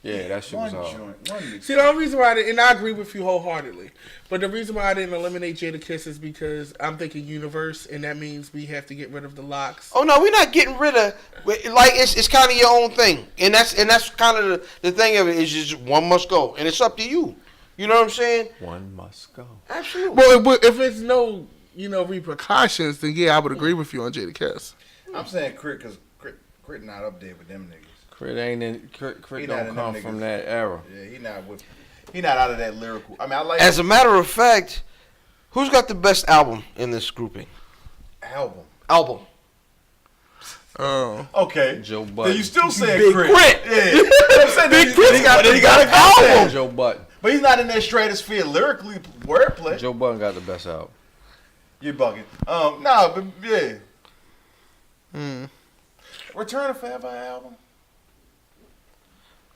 Yeah, that shit was One hard. joint. One See, the only reason why and I agree with you wholeheartedly, but the reason why I didn't eliminate Jadakiss is because I'm thinking universe, and that means we have to get rid of the locks. Oh no, we're not getting rid of like it's kind of your own thing, and that's kind of the thing of it is just one must go, and it's up to you. You know what I'm saying? One must go. Absolutely. Well, if it's no, repercussions, then yeah, I would agree with you on Jadakiss. I'm saying Crit because Crit not up there with them niggas. Crit ain't in. Crit He not don't in come them from niggas. that era. Yeah, he not out of that lyrical. I mean, I like As a matter of fact, who's got the best album in this grouping? album. Album. Oh, Okay, Joe then Budden. you still saying Big Crit? Crit. Yeah, I'm saying Big Crit. He got the album. Joe Budden. But he's not in that stratosphere lyrically, wordplay. Joe Budden got the best album. You're bugging. Nah, but yeah. Hmm. Return of Forever album.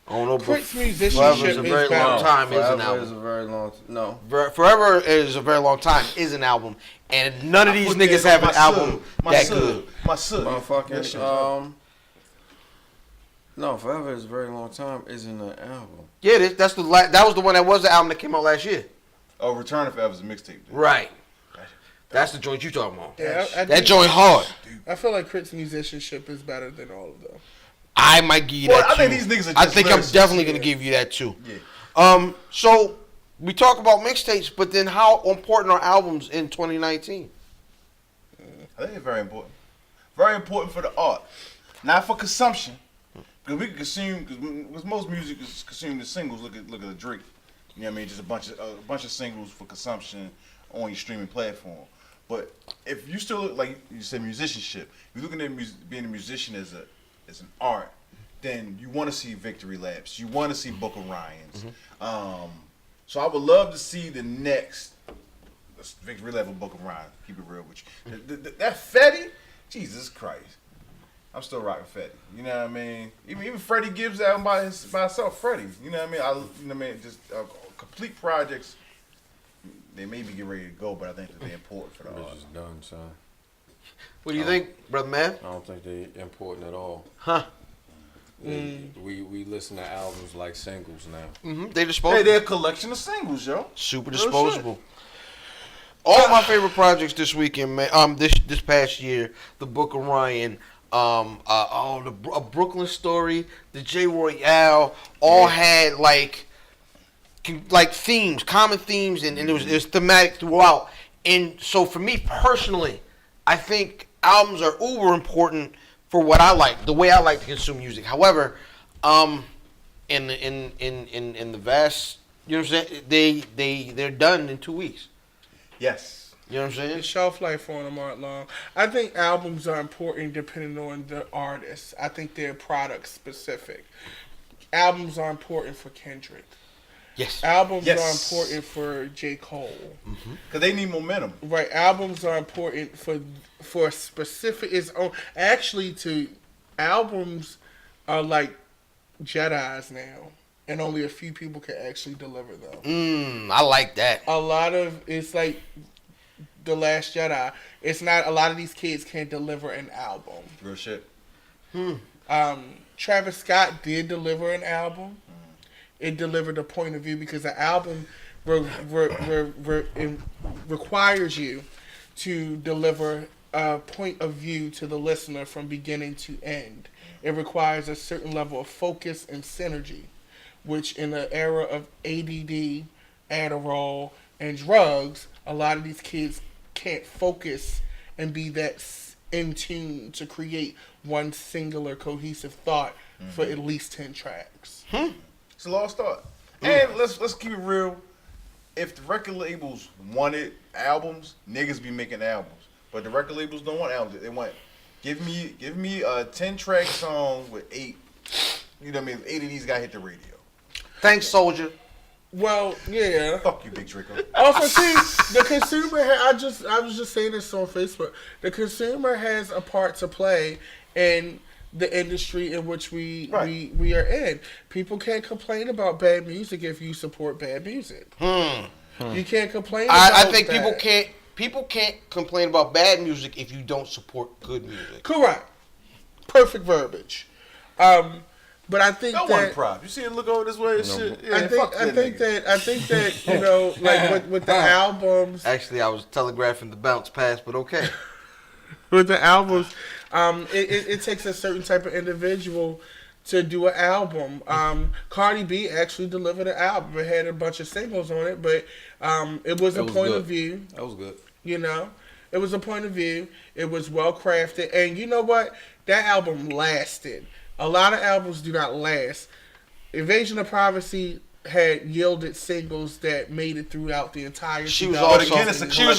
I don't know, but Crit's Forever musicianship is a is very better. long time. Is an Forever album. is a very long. No. Forever is a very long time. Is an album, and none of these Put niggas that have an my album sub, my that sub, good. My sub. That shit is Motherfucking. No, Forever is a very long time. Isn't an album. Yeah, that was the one that was the album that came out last year. Oh, Return of Forever is a mixtape. Dude. Right. That's the joint you talking about. Yeah, I That do- joint hard. I feel like Crit's musicianship is better than all of them. I might give you Well, that I too. too. think these niggas are I just think I'm lyricists. definitely gonna give you that too. Yeah. So we talk about mixtapes, but then how important are albums in 2019? I think it's very important. Very important for the art, not for consumption. Because we can consume, because most music is consumed as singles. Look at the Drake. You know what I mean? Just a bunch of singles for consumption on your streaming platform. But if you still look, like you said, musicianship, if you're looking at being a musician as an art, then you want to see victory laps. You want to see Booker Ryans. So I would love to see the next victory lap of Booker Ryan. Keep it real with you. That Fetty, Jesus Christ. I'm still rocking Fetty. You know what I mean? Even Freddie Gibbs album by himself, Freddie. You know what I mean? Just complete projects. They maybe get ready to go, but I think that they're important for the art. It's just done, son. What do you think, Brother Matt? I don't think they're important at all. Huh? We listen to albums like singles now. They disposable. Hey, they're a collection of singles, yo. Super Real disposable. All my favorite projects this weekend, man. This past year, the Book of Ryan, the Brooklyn Story, the J Royale, all had like themes, common themes, and it was thematic throughout. And so for me personally, I think albums are uber important for what I like, the way I like to consume music. However, in the vast, you know what I'm saying, they're done in 2 weeks. Yes. You know what I'm saying? The shelf life on them aren't long. I think albums are important depending on the artist. I think they're product specific. Albums are important for Kendrick. Yes. Albums are important for J. Cole. Because they need momentum. Right. Albums are important for specific. Albums are like Jedis now, and only a few people can actually deliver them. I like that. It's like The Last Jedi. It's not, a lot of these kids can't deliver an album. Real shit. Travis Scott did deliver an album. It delivered a point of view because the album requires you to deliver a point of view to the listener from beginning to end. It requires a certain level of focus and synergy, which in the era of ADD, Adderall, and drugs, a lot of these kids can't focus and be that in tune to create one singular cohesive thought for at least 10 tracks. It's a lost art. And let's keep it real. If the record labels wanted albums, niggas be making albums. But the record labels don't want albums. They want give me a 10-track song with 8. You know what I mean? 8 of these gotta hit the radio. Thanks, Soulja. Well, yeah. Fuck you, Big Draco. Also, see, the consumer. I was just saying this on Facebook. The consumer has a part to play in the industry in which we are in. People can't complain about bad music if you support bad music. You can't complain. I think that. People can't complain about bad music if you don't support good music. Correct. Perfect verbiage. But I think one prop. You see it look over this way and shit. Yeah, I think that you know, like with the albums. Actually, I was telegraphing the bounce pass, but okay. With the albums, it takes a certain type of individual to do an album. Cardi B actually delivered an album. It had a bunch of singles on it, but it was a point of view. That was good. You know, it was a point of view. It was well crafted, and you know what? That album lasted. A lot of albums do not last. Invasion of Privacy had yielded singles that made it throughout the entire. She was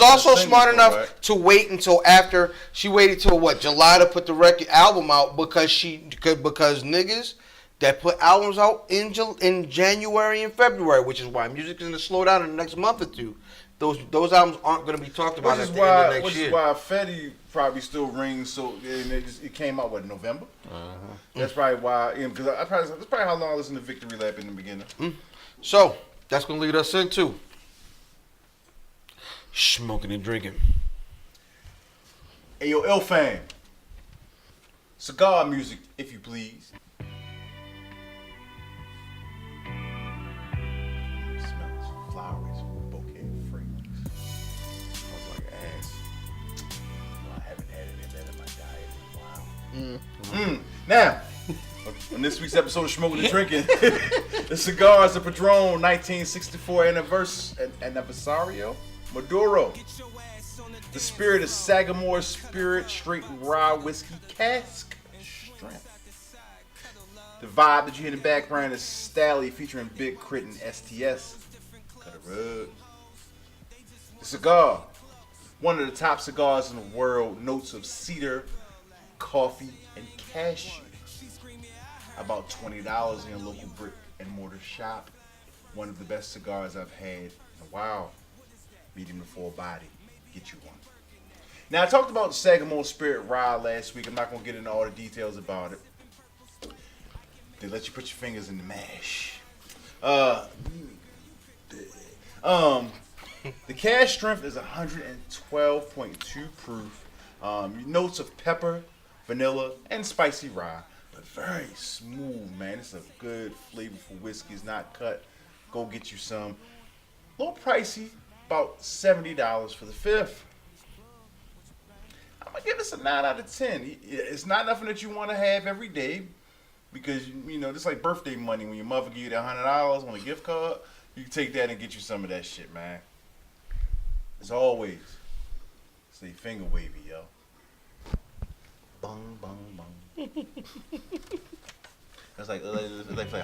also smart enough to wait until after. She waited till July to put the album out because niggas that put albums out in January and February, which is why music is going to slow down in the next month or two. Those albums aren't going to be talked about at the end of next year. Which is why Fetty probably still rings so. And it came out November. That's probably why. Because that's probably how long I listened to Victory Lap in the beginning. So that's going to lead us into Smoking and Drinking. Hey yo, L Fam. Cigar music, if you please. It smells flowers. Now, On this week's episode of Schmokennendrinken, the cigars of Padron 1964 Anniversario Maduro. The spirit is Sagamore Spirit Straight Rye Whiskey Cask Strength. The vibe that you hear in the background is Stally featuring Big Crit and STS. Cut a rug. The cigar, one of the top cigars in the world, notes of cedar, coffee, and cashew. About $20 in your local brick and mortar shop. One of the best cigars I've had in a while. Medium to full body. Get you one. Now, I talked about the Sagamore Spirit Rye last week. I'm not going to get into all the details about it. They let you put your fingers in the mash. The cash strength is 112.2 proof. Notes of pepper, vanilla, and spicy rye. But very smooth, man. It's a good, flavorful whiskey. It's not cut. Go get you some. A little pricey. About $70 for the fifth. I'm going to give this a 9 out of 10. It's not nothing that you want to have every day. Because, you know, just like birthday money. When your mother give you that $100 on a gift card, you can take that and get you some of that shit, man. As always, stay finger wavy, yo. Bung, bung, bung. It's like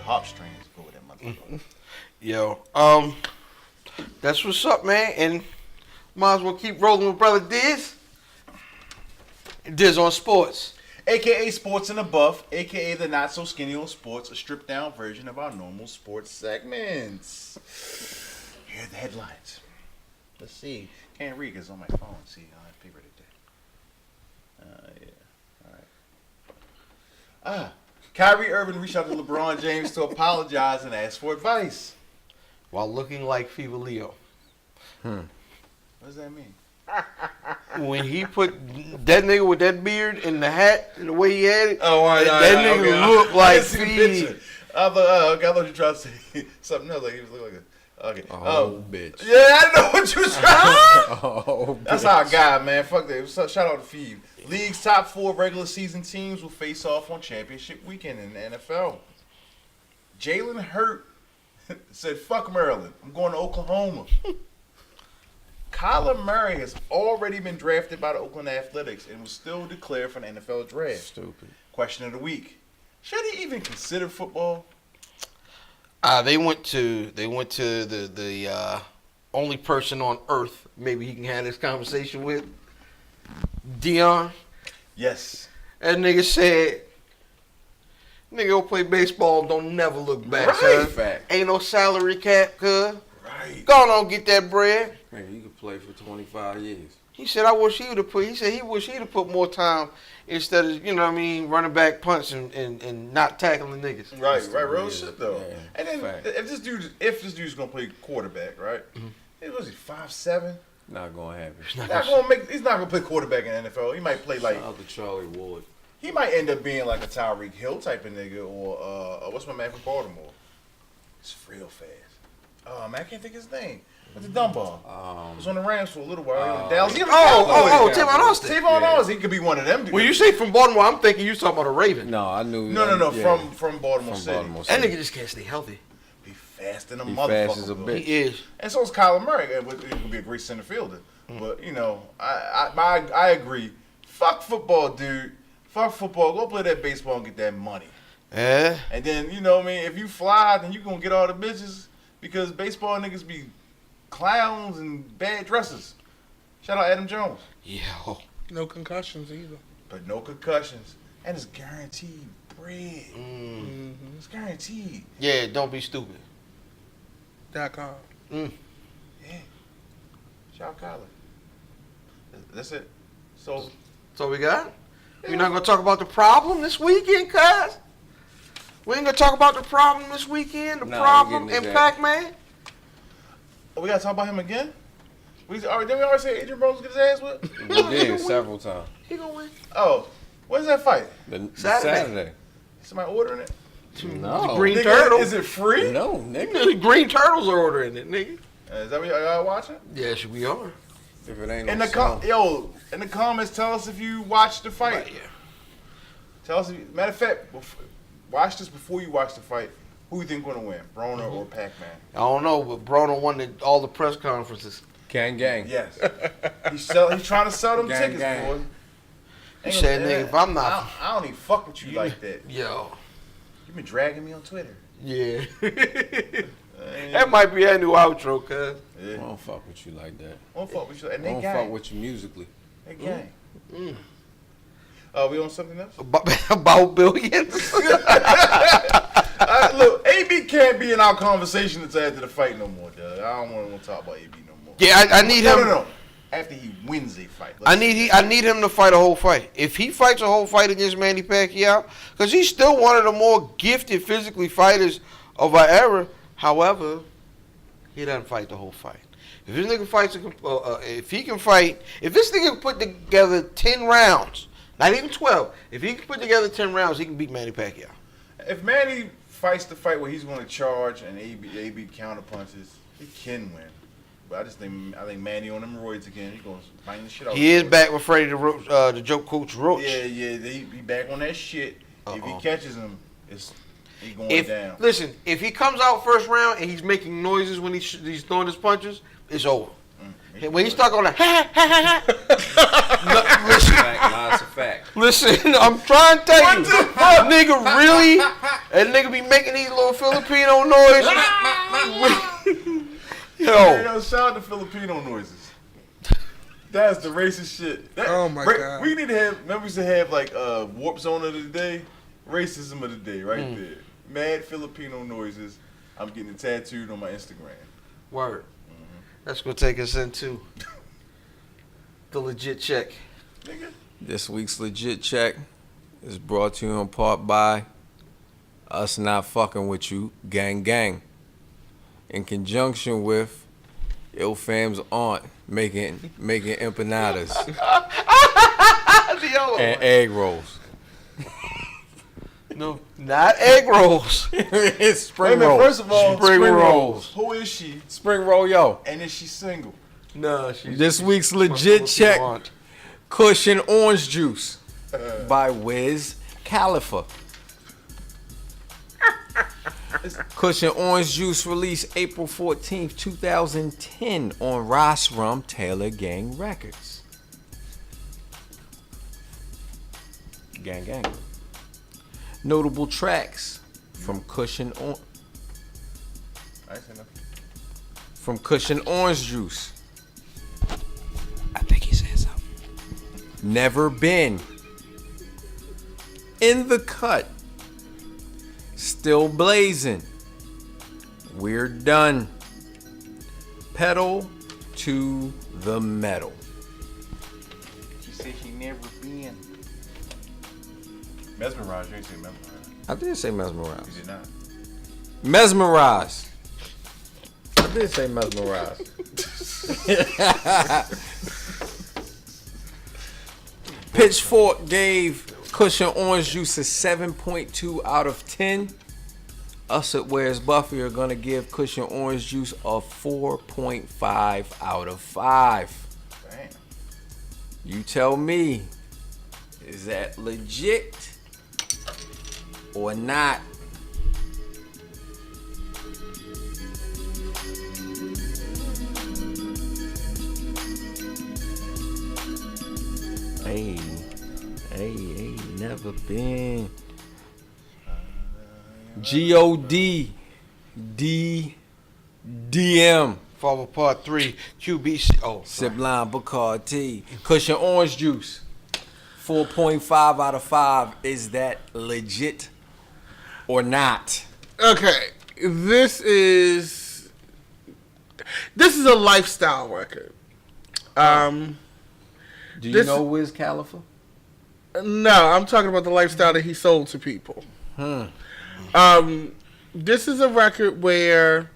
harp strings go with that motherfucker. Yo, that's what's up, man. And might as well keep rolling with brother Diz. Diz on sports. AKA Sports and the Buff, AKA the Not So Skinny on Sports, a stripped down version of our normal sports segments. Here are the headlines. Let's see. Can't read because it's on my phone. See, I don't have paper today. Kyrie Irving reached out to LeBron James to apologize and ask for advice. While looking like Fever Leo. What does that mean? When he put that nigga with that beard and the hat and the way he had it, all right, that nigga looked like Fever. I thought you were trying to say something else. Like he was looking like a... Okay. Oh, bitch. Yeah, I know what you was trying. Oh, That's our guy, man. Fuck that. Shout out to Phoebe. League's top 4 regular season teams will face off on championship weekend in the NFL. Jalen Hurt said, fuck Maryland. I'm going to Oklahoma. Kyler Murray has already been drafted by the Oakland Athletics and was still declared for the NFL draft. Stupid. Question of the week. Should he even consider football? They went to the only person on earth maybe he can have this conversation with, Dion. Yes. That nigga said, nigga go play baseball and don't never look back, Right. son. Fact. Ain't no salary cap, cuz. Right. Go on, get that bread. Man, you could play for 25 years. He said, he wish he'd have put more time instead of, you know what I mean, running back punts and not tackling niggas. Right, That's right, the real real- shit though. yeah, And then fact. if this dude's gonna play quarterback, right? Was he 5'7"? Not going to happen. He's not gonna play quarterback in the NFL. He might play like Shout out to Charlie Ward. he might end up being like a Tyreek Hill type of nigga or what's my man from Baltimore? It's real fast. Oh man, I can't think of his name. What's the dumb ball? He was on the Rams for a little while. Dallas. Tavon Austin. Tavon Austin. He could be one of them dudes. When you say from Baltimore, I'm thinking you talking about a Raven. No, I knew. No. Yeah. From Baltimore From City. Baltimore That City. nigga just can't stay healthy. He fast in a He motherfucker. fast as a bro. bitch. He is. And so is Kyler Murray. He could be a great center fielder. But you know, I agree. Fuck football, dude. Fuck football. Go play that baseball and get that money. Yeah. And then you know what I mean. If you fly, then you gonna get all the bitches because baseball niggas be clowns and bad dresses. Shout out Adam Jones. Yo. No concussions either. But no concussions. And it's guaranteed bread. It's guaranteed. Yeah, don't be stupid. .com. Yeah. Shout out Kyler. That's it. So So we got? We're not going to talk about the problem this weekend, cuz? We ain't going to talk about the problem this weekend, the Nah, we problem getting in his Pac-Man? we gotta talk about him again? Didn't we already say Adrian Broner's get his ass whipped? We did several times. He going to win. Oh, when's that fight? The Saturday. Saturday. Somebody ordering it? No. Green Nigga, Turtle. Is it free? No, nigga. The Green Turtles are ordering it, nigga. Is that what y'all watching? Yes, we are. If it ain't In no the snow. in the comments, tell us if you watched the fight. Right, yeah. Tell us. Matter of fact, watch this before you watch the fight. Who you think gonna win, Broner or Pac-Man? I don't know, but Broner won all the press conferences. Gang. Yes. He's trying to sell them Gang, tickets, gang. boy. He said, nigga, if I'm not... I don't even fuck with you like that. Yo. You been dragging me on Twitter. Yeah. That might be a new outro, cuz. Yeah. I don't fuck with you like that. I don't fuck with you. And I they don't gang. fuck with you musically. They gang. We on something else? About billions? Look, AB can't be in our conversation until after the fight no more, dog. I don't want to talk about AB no more. Yeah, I need him. No. After he wins a fight. I need him to fight a whole fight. If he fights a whole fight against Manny Pacquiao, because he's still one of the more gifted physically fighters of our era. However, he doesn't fight the whole fight. If this nigga fights, if he can fight, if this nigga put together 10 rounds, not even 12, if he can put together 10 rounds, he can beat Manny Pacquiao. If Manny fights the fight where he's going to charge and AB counter punches, he can win. But I think Manny on them roids again. He going to bang the shit out. He is back with Freddie the joke coach Roach. Yeah, he back on that shit. If he catches him, he going down. Listen, if he comes out first round and he's making noises when he's throwing his punches, it's over. When he's stuck on that, That's a fact. listen, I'm trying to tell you, nigga really, that nigga be making these little Filipino noises. Yo, shout out to Filipino noises. That's the racist shit. Oh my God. We need to have, remember we used to have like warp zone of the day, racism of the day, right there. Mad Filipino noises. I'm getting it tattooed on my Instagram. Word. That's gonna take us into the legit check. Nigga. This week's legit check is brought to you in part by Us Not Fucking With You, Gang. In conjunction with Ill Fam's aunt making empanadas and egg rolls. No, not egg rolls. It's spring Wait a minute, rolls. first of all, spring rolls. Who is she? Spring roll, yo. And is she single? No, she's This week's legit check, aunt. Kush and Orange Juice by Wiz Khalifa. Kush and Orange Juice released April 14th, 2010 on Ross Rum Taylor Gang Records. Gang. Notable tracks from Kush and Orange Juice. I think he said something. Never Been. In the Cut. Still Blazing. We're Done. Pedal to the Metal. She said she never been. Mesmerized, you ain't say mesmerized. I did say mesmerized. You did not. Mesmerized. I did say mesmerized. Pitchfork gave Kush and Orange Juice a 7.2 out of 10. Us at Where's Buffy are going to give Kush and Orange Juice a 4.5 out of 5. Damn. You tell me, is that legit or not? Hey, never been. G-O-D, D-D-M. Follow part 3, QBC. Oh, Sip lime, Bacardi, Kush and Orange Juice. 4.5 out of 5. Is that legit or not? Okay, this is a lifestyle record. Do you this- know Wiz Khalifa? No, I'm talking about the lifestyle that he sold to people. This is a record where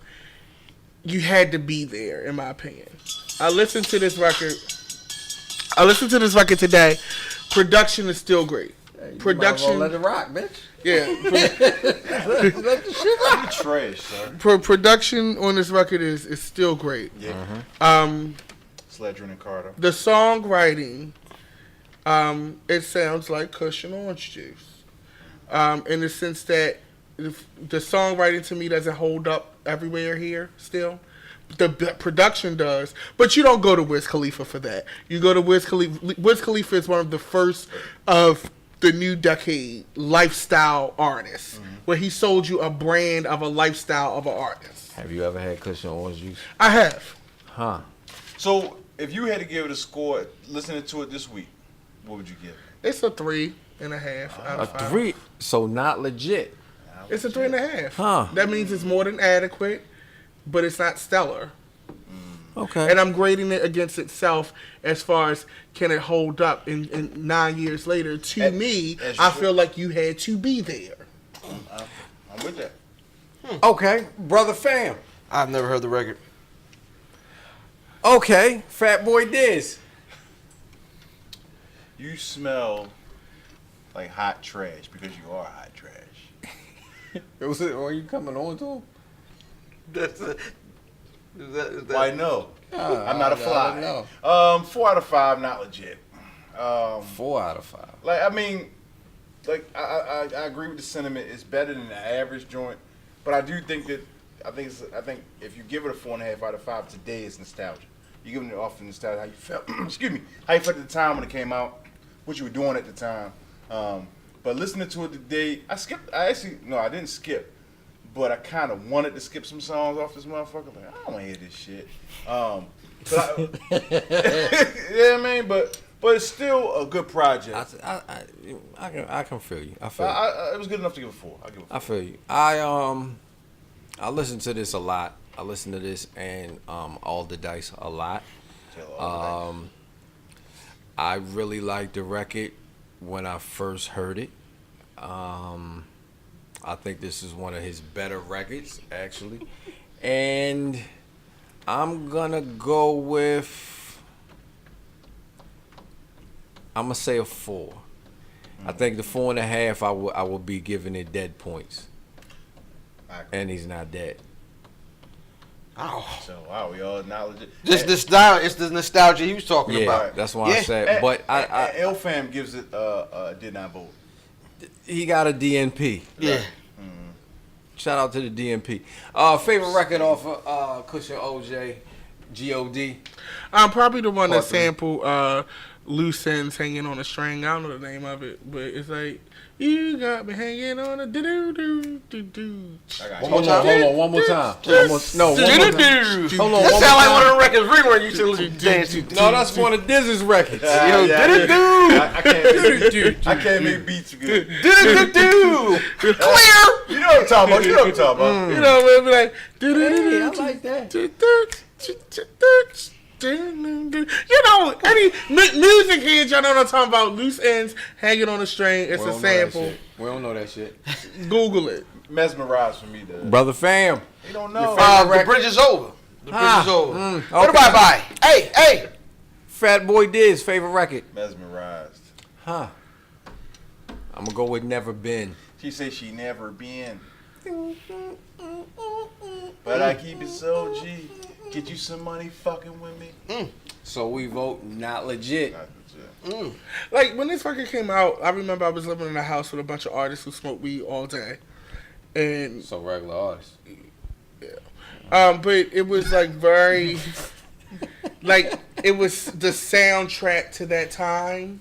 you had to be there, in my opinion. I listened to this record today. Production is still great. Production, let it rock, bitch. yeah. Let the shit rock. Trash, sir. Production on this record is still great. Yeah. Sledger and Carter. The songwriting, it sounds like Kush and Orange Juice. in the sense that the songwriting to me doesn't hold up everywhere here still. The production does, but you don't go to Wiz Khalifa for that. You go to Wiz Khalifa. Wiz Khalifa is one of the first of the new decade lifestyle artists, where he sold you a brand of a lifestyle of an artist. Have you ever had Kush and orange juice? I have. Huh. So, if you had to give it a score, listening to it this week, what would you give it? It's a 3.5 out A of 5. 3, so not legit. It's a 3.5. Huh. That means it's more than adequate, but it's not stellar. Okay. And I'm grading it against itself as far as can it hold up in 9 years later. To me, I feel like you had to be there. I'm with that. Okay, Brother Fam. I've never heard the record. Okay, Fat Boy Diz. You smell like hot trash because you are hot trash. Are you coming on to him? That's a, is that Why no? I'm not a fly. I don't know. 4 out of 5, not legit. 4 out of 5. Like, I mean, like I agree with the sentiment. It's better than the average joint, but I do think that I think if you give it a 4.5 out of 5 today, it's nostalgia. You're giving it off the nostalgia how you felt. Excuse me, how you felt at the time when it came out, what you were doing at the time. But listening to it today, I didn't skip, but I kind of wanted to skip some songs off this motherfucker. Like, I don't want to hear this shit. Yeah, I mean, but it's still a good project. I can feel you. I feel you. It was good enough to give it 4. I give it 4. I feel you. I listen to this a lot. I listen to this and All the Dice a lot. I really liked the record when I first heard it. I think this is one of his better records, actually. And I'm gonna go with, I'm gonna say a 4. I think the 4.5 I will be giving it dead points. And he's not dead. Oh. So wow, we all acknowledge it. It's the nostalgia he was talking Yeah, about. that's why I said. But L Fam gives it did not vote. he got a DNP. Yeah. Shout out to the DNP. Favorite record off of Kush and OJ, G.O.D. Probably the one that Part three. sampled Loose Ends Hanging on a String. I don't know the name of it, but it's like, you got me hanging on a do-do-do-do-do. One more time. Hold on. That Hold on. sound like one of the records Rerun used to dance to. No, that's one of Diz's records. I can't make beats good. Clear. You know what I'm talking about. You know, it'd be like, Hey, I like that. You know, any music heads, y'all know what I'm talking about. Loose Ends Hanging on a String. It's a sample. We don't know that shit. Google it. Mesmerized for me, though. Brother Fam. You don't know. The bridge is over. The bridge is over. What about buy? Hey. Fat Boy Diz, favorite record. Mesmerized. Huh. I'm gonna go with Never Been. She say she never been. But I keep it so G. Get you some money fucking with me. So we vote not legit. Not legit. Like, when this record came out, I remember I was living in a house with a bunch of artists who smoked weed all day. And So regular artists. but it was like very, like, it was the soundtrack to that time,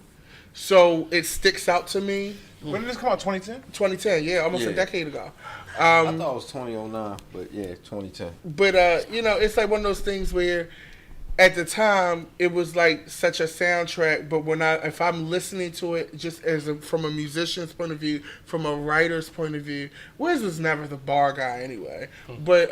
so it sticks out to me. When did this come out? 2010? 2010, yeah, almost a Yeah. decade ago. I thought it was 2009, but yeah, 2010. But you know, it's like one of those things where, at the time, it was like such a soundtrack. But if I'm listening to it just from a musician's point of view, from a writer's point of view, Wiz was never the bar guy anyway. But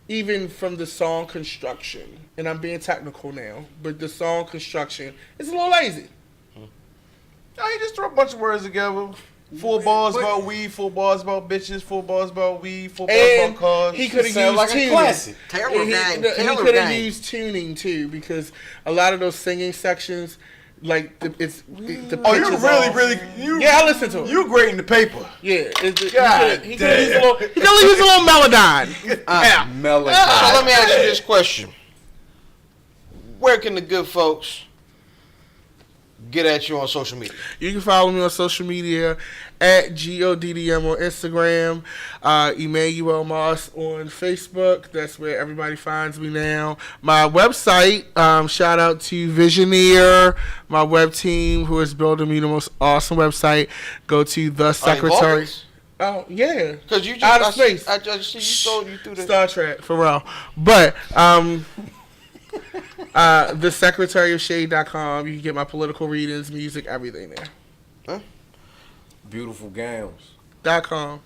even from the song construction, and I'm being technical now, but the song construction is a little lazy. No, he just threw a bunch of words together. 4 bars about weed, 4 bars about bitches, 4 bars about weed, 4 bars And about cars. he could have Sound used like a tuning. classic. Taylor He gang. could Taylor have gang. used tuning too, because a lot of those singing sections, like the pitch Oh, you is really, off. Yeah, I listened to it. You grading the paper. Yeah, God he could have used a little melodyne. Melody. So let me ask you this question. Where can the good folks get at you on social media? You can follow me on social media at GODDM on Instagram, Emmanuel Moss on Facebook. That's where everybody finds me now. My website, shout out to Visioneer, my web team who is building me the most awesome website. Go to The Secretary. Oh, yeah. Because you just Out of space. I just see you through the Star Trek, for real. But, thesecretaryofshade.com. You can get my political readings, music, everything there. Huh? Beautiful gowns. .com.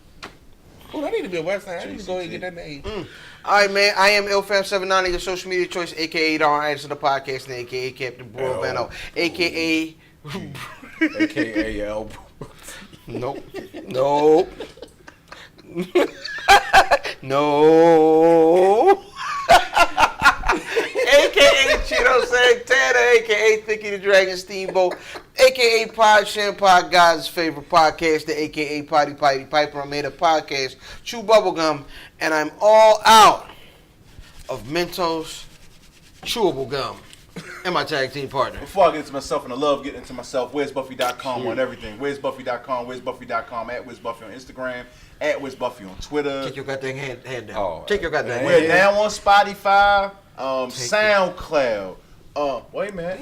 Oh, that need to be a website. I need to go ahead and get that name. All right, man. I am IlFam79, your social media choice, a.k.a. Don Anderson, the podcast, and a.k.a. Captain Broadbano, a.k.a. AKA L. Nope. Nope. No. A.K.A. Cheeto Santana, A.K.A. Thicky the Dragon Steamboat, A.K.A. Pod Shem Pod God's favorite podcast, the A.K.A. Potty Piper. I made a podcast, Chew Bubblegum, and I'm all out of Mentos chewable gum. And my tag team partner. Before I get into myself and I love getting into myself, where's Buffy.com on everything. Where's Buffy.com, where's Buffy.com, at Where's Buffy on Instagram, at Where's Buffy on Twitter. Take your goddamn hand down. Oh, Take your goddamn hand We're down. now on Spotify, SoundCloud, wait a minute.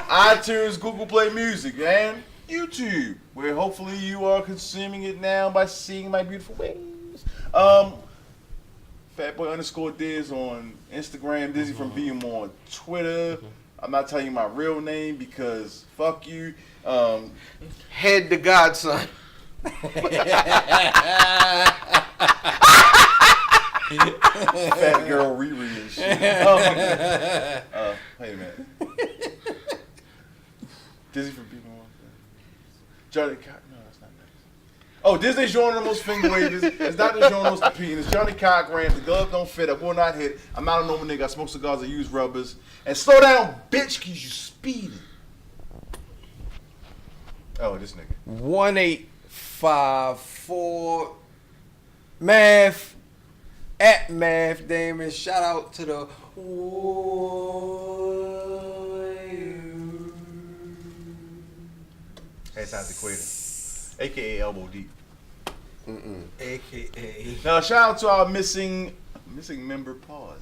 iTunes, Google Play Music, and YouTube, where hopefully you are consuming it now by seeing my beautiful ways. Fatboy_Diz on Instagram, Dizzy from Bmore on Twitter. I'm not telling you my real name because fuck you. Head to Godson. Fat girl Riri and shit. Wait a minute. Dizzy from Bmore. Johnny Cock. No, that's not nice. Oh, Disney Journal's finger wavers. It's not the Journal's the penis. Johnny Cochran. The glove don't fit. I will not hit. I'm not a normal nigga. I smoke cigars. I use rubbers. And slow down, bitch, cause you speeding. Oh, this nigga. 1854 Math at Math Damon. Shout out to the Head Equator. AKA Elbow Deep. A.K.A. Now shout out to our missing member pause.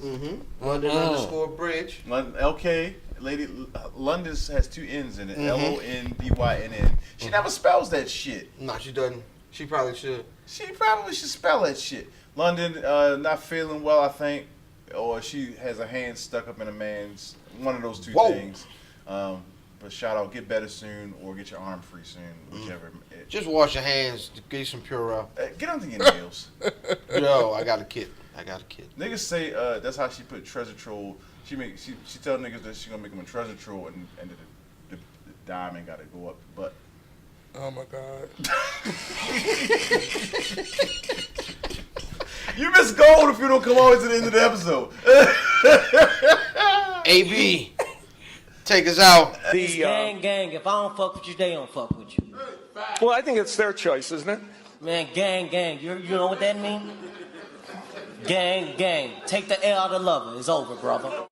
London _ Bridge. Okay, lady, London has two N's in it. LONDYNN. She never spells that shit. No, she doesn't. She probably should. She probably should spell that shit. London, not feeling well, I think, or she has a hand stuck up in a man's. One of those two things. But shout out, get better soon, or get your arm free soon, whichever. Just wash your hands. Get you some Purell. Get under your nails. Yo, I got a kid. Niggas say that's how she put treasure troll. She tell niggas that she gonna make them a treasure troll, and the diamond gotta go up the butt. Oh my God. You miss gold if you don't come all the way to the end of the episode. AB, take us out. Gang, if I don't fuck with you, they don't fuck with you. Well, I think it's their choice, isn't it? Man, gang, you know what that mean? Gang, take the L out of lover. It's over, brother.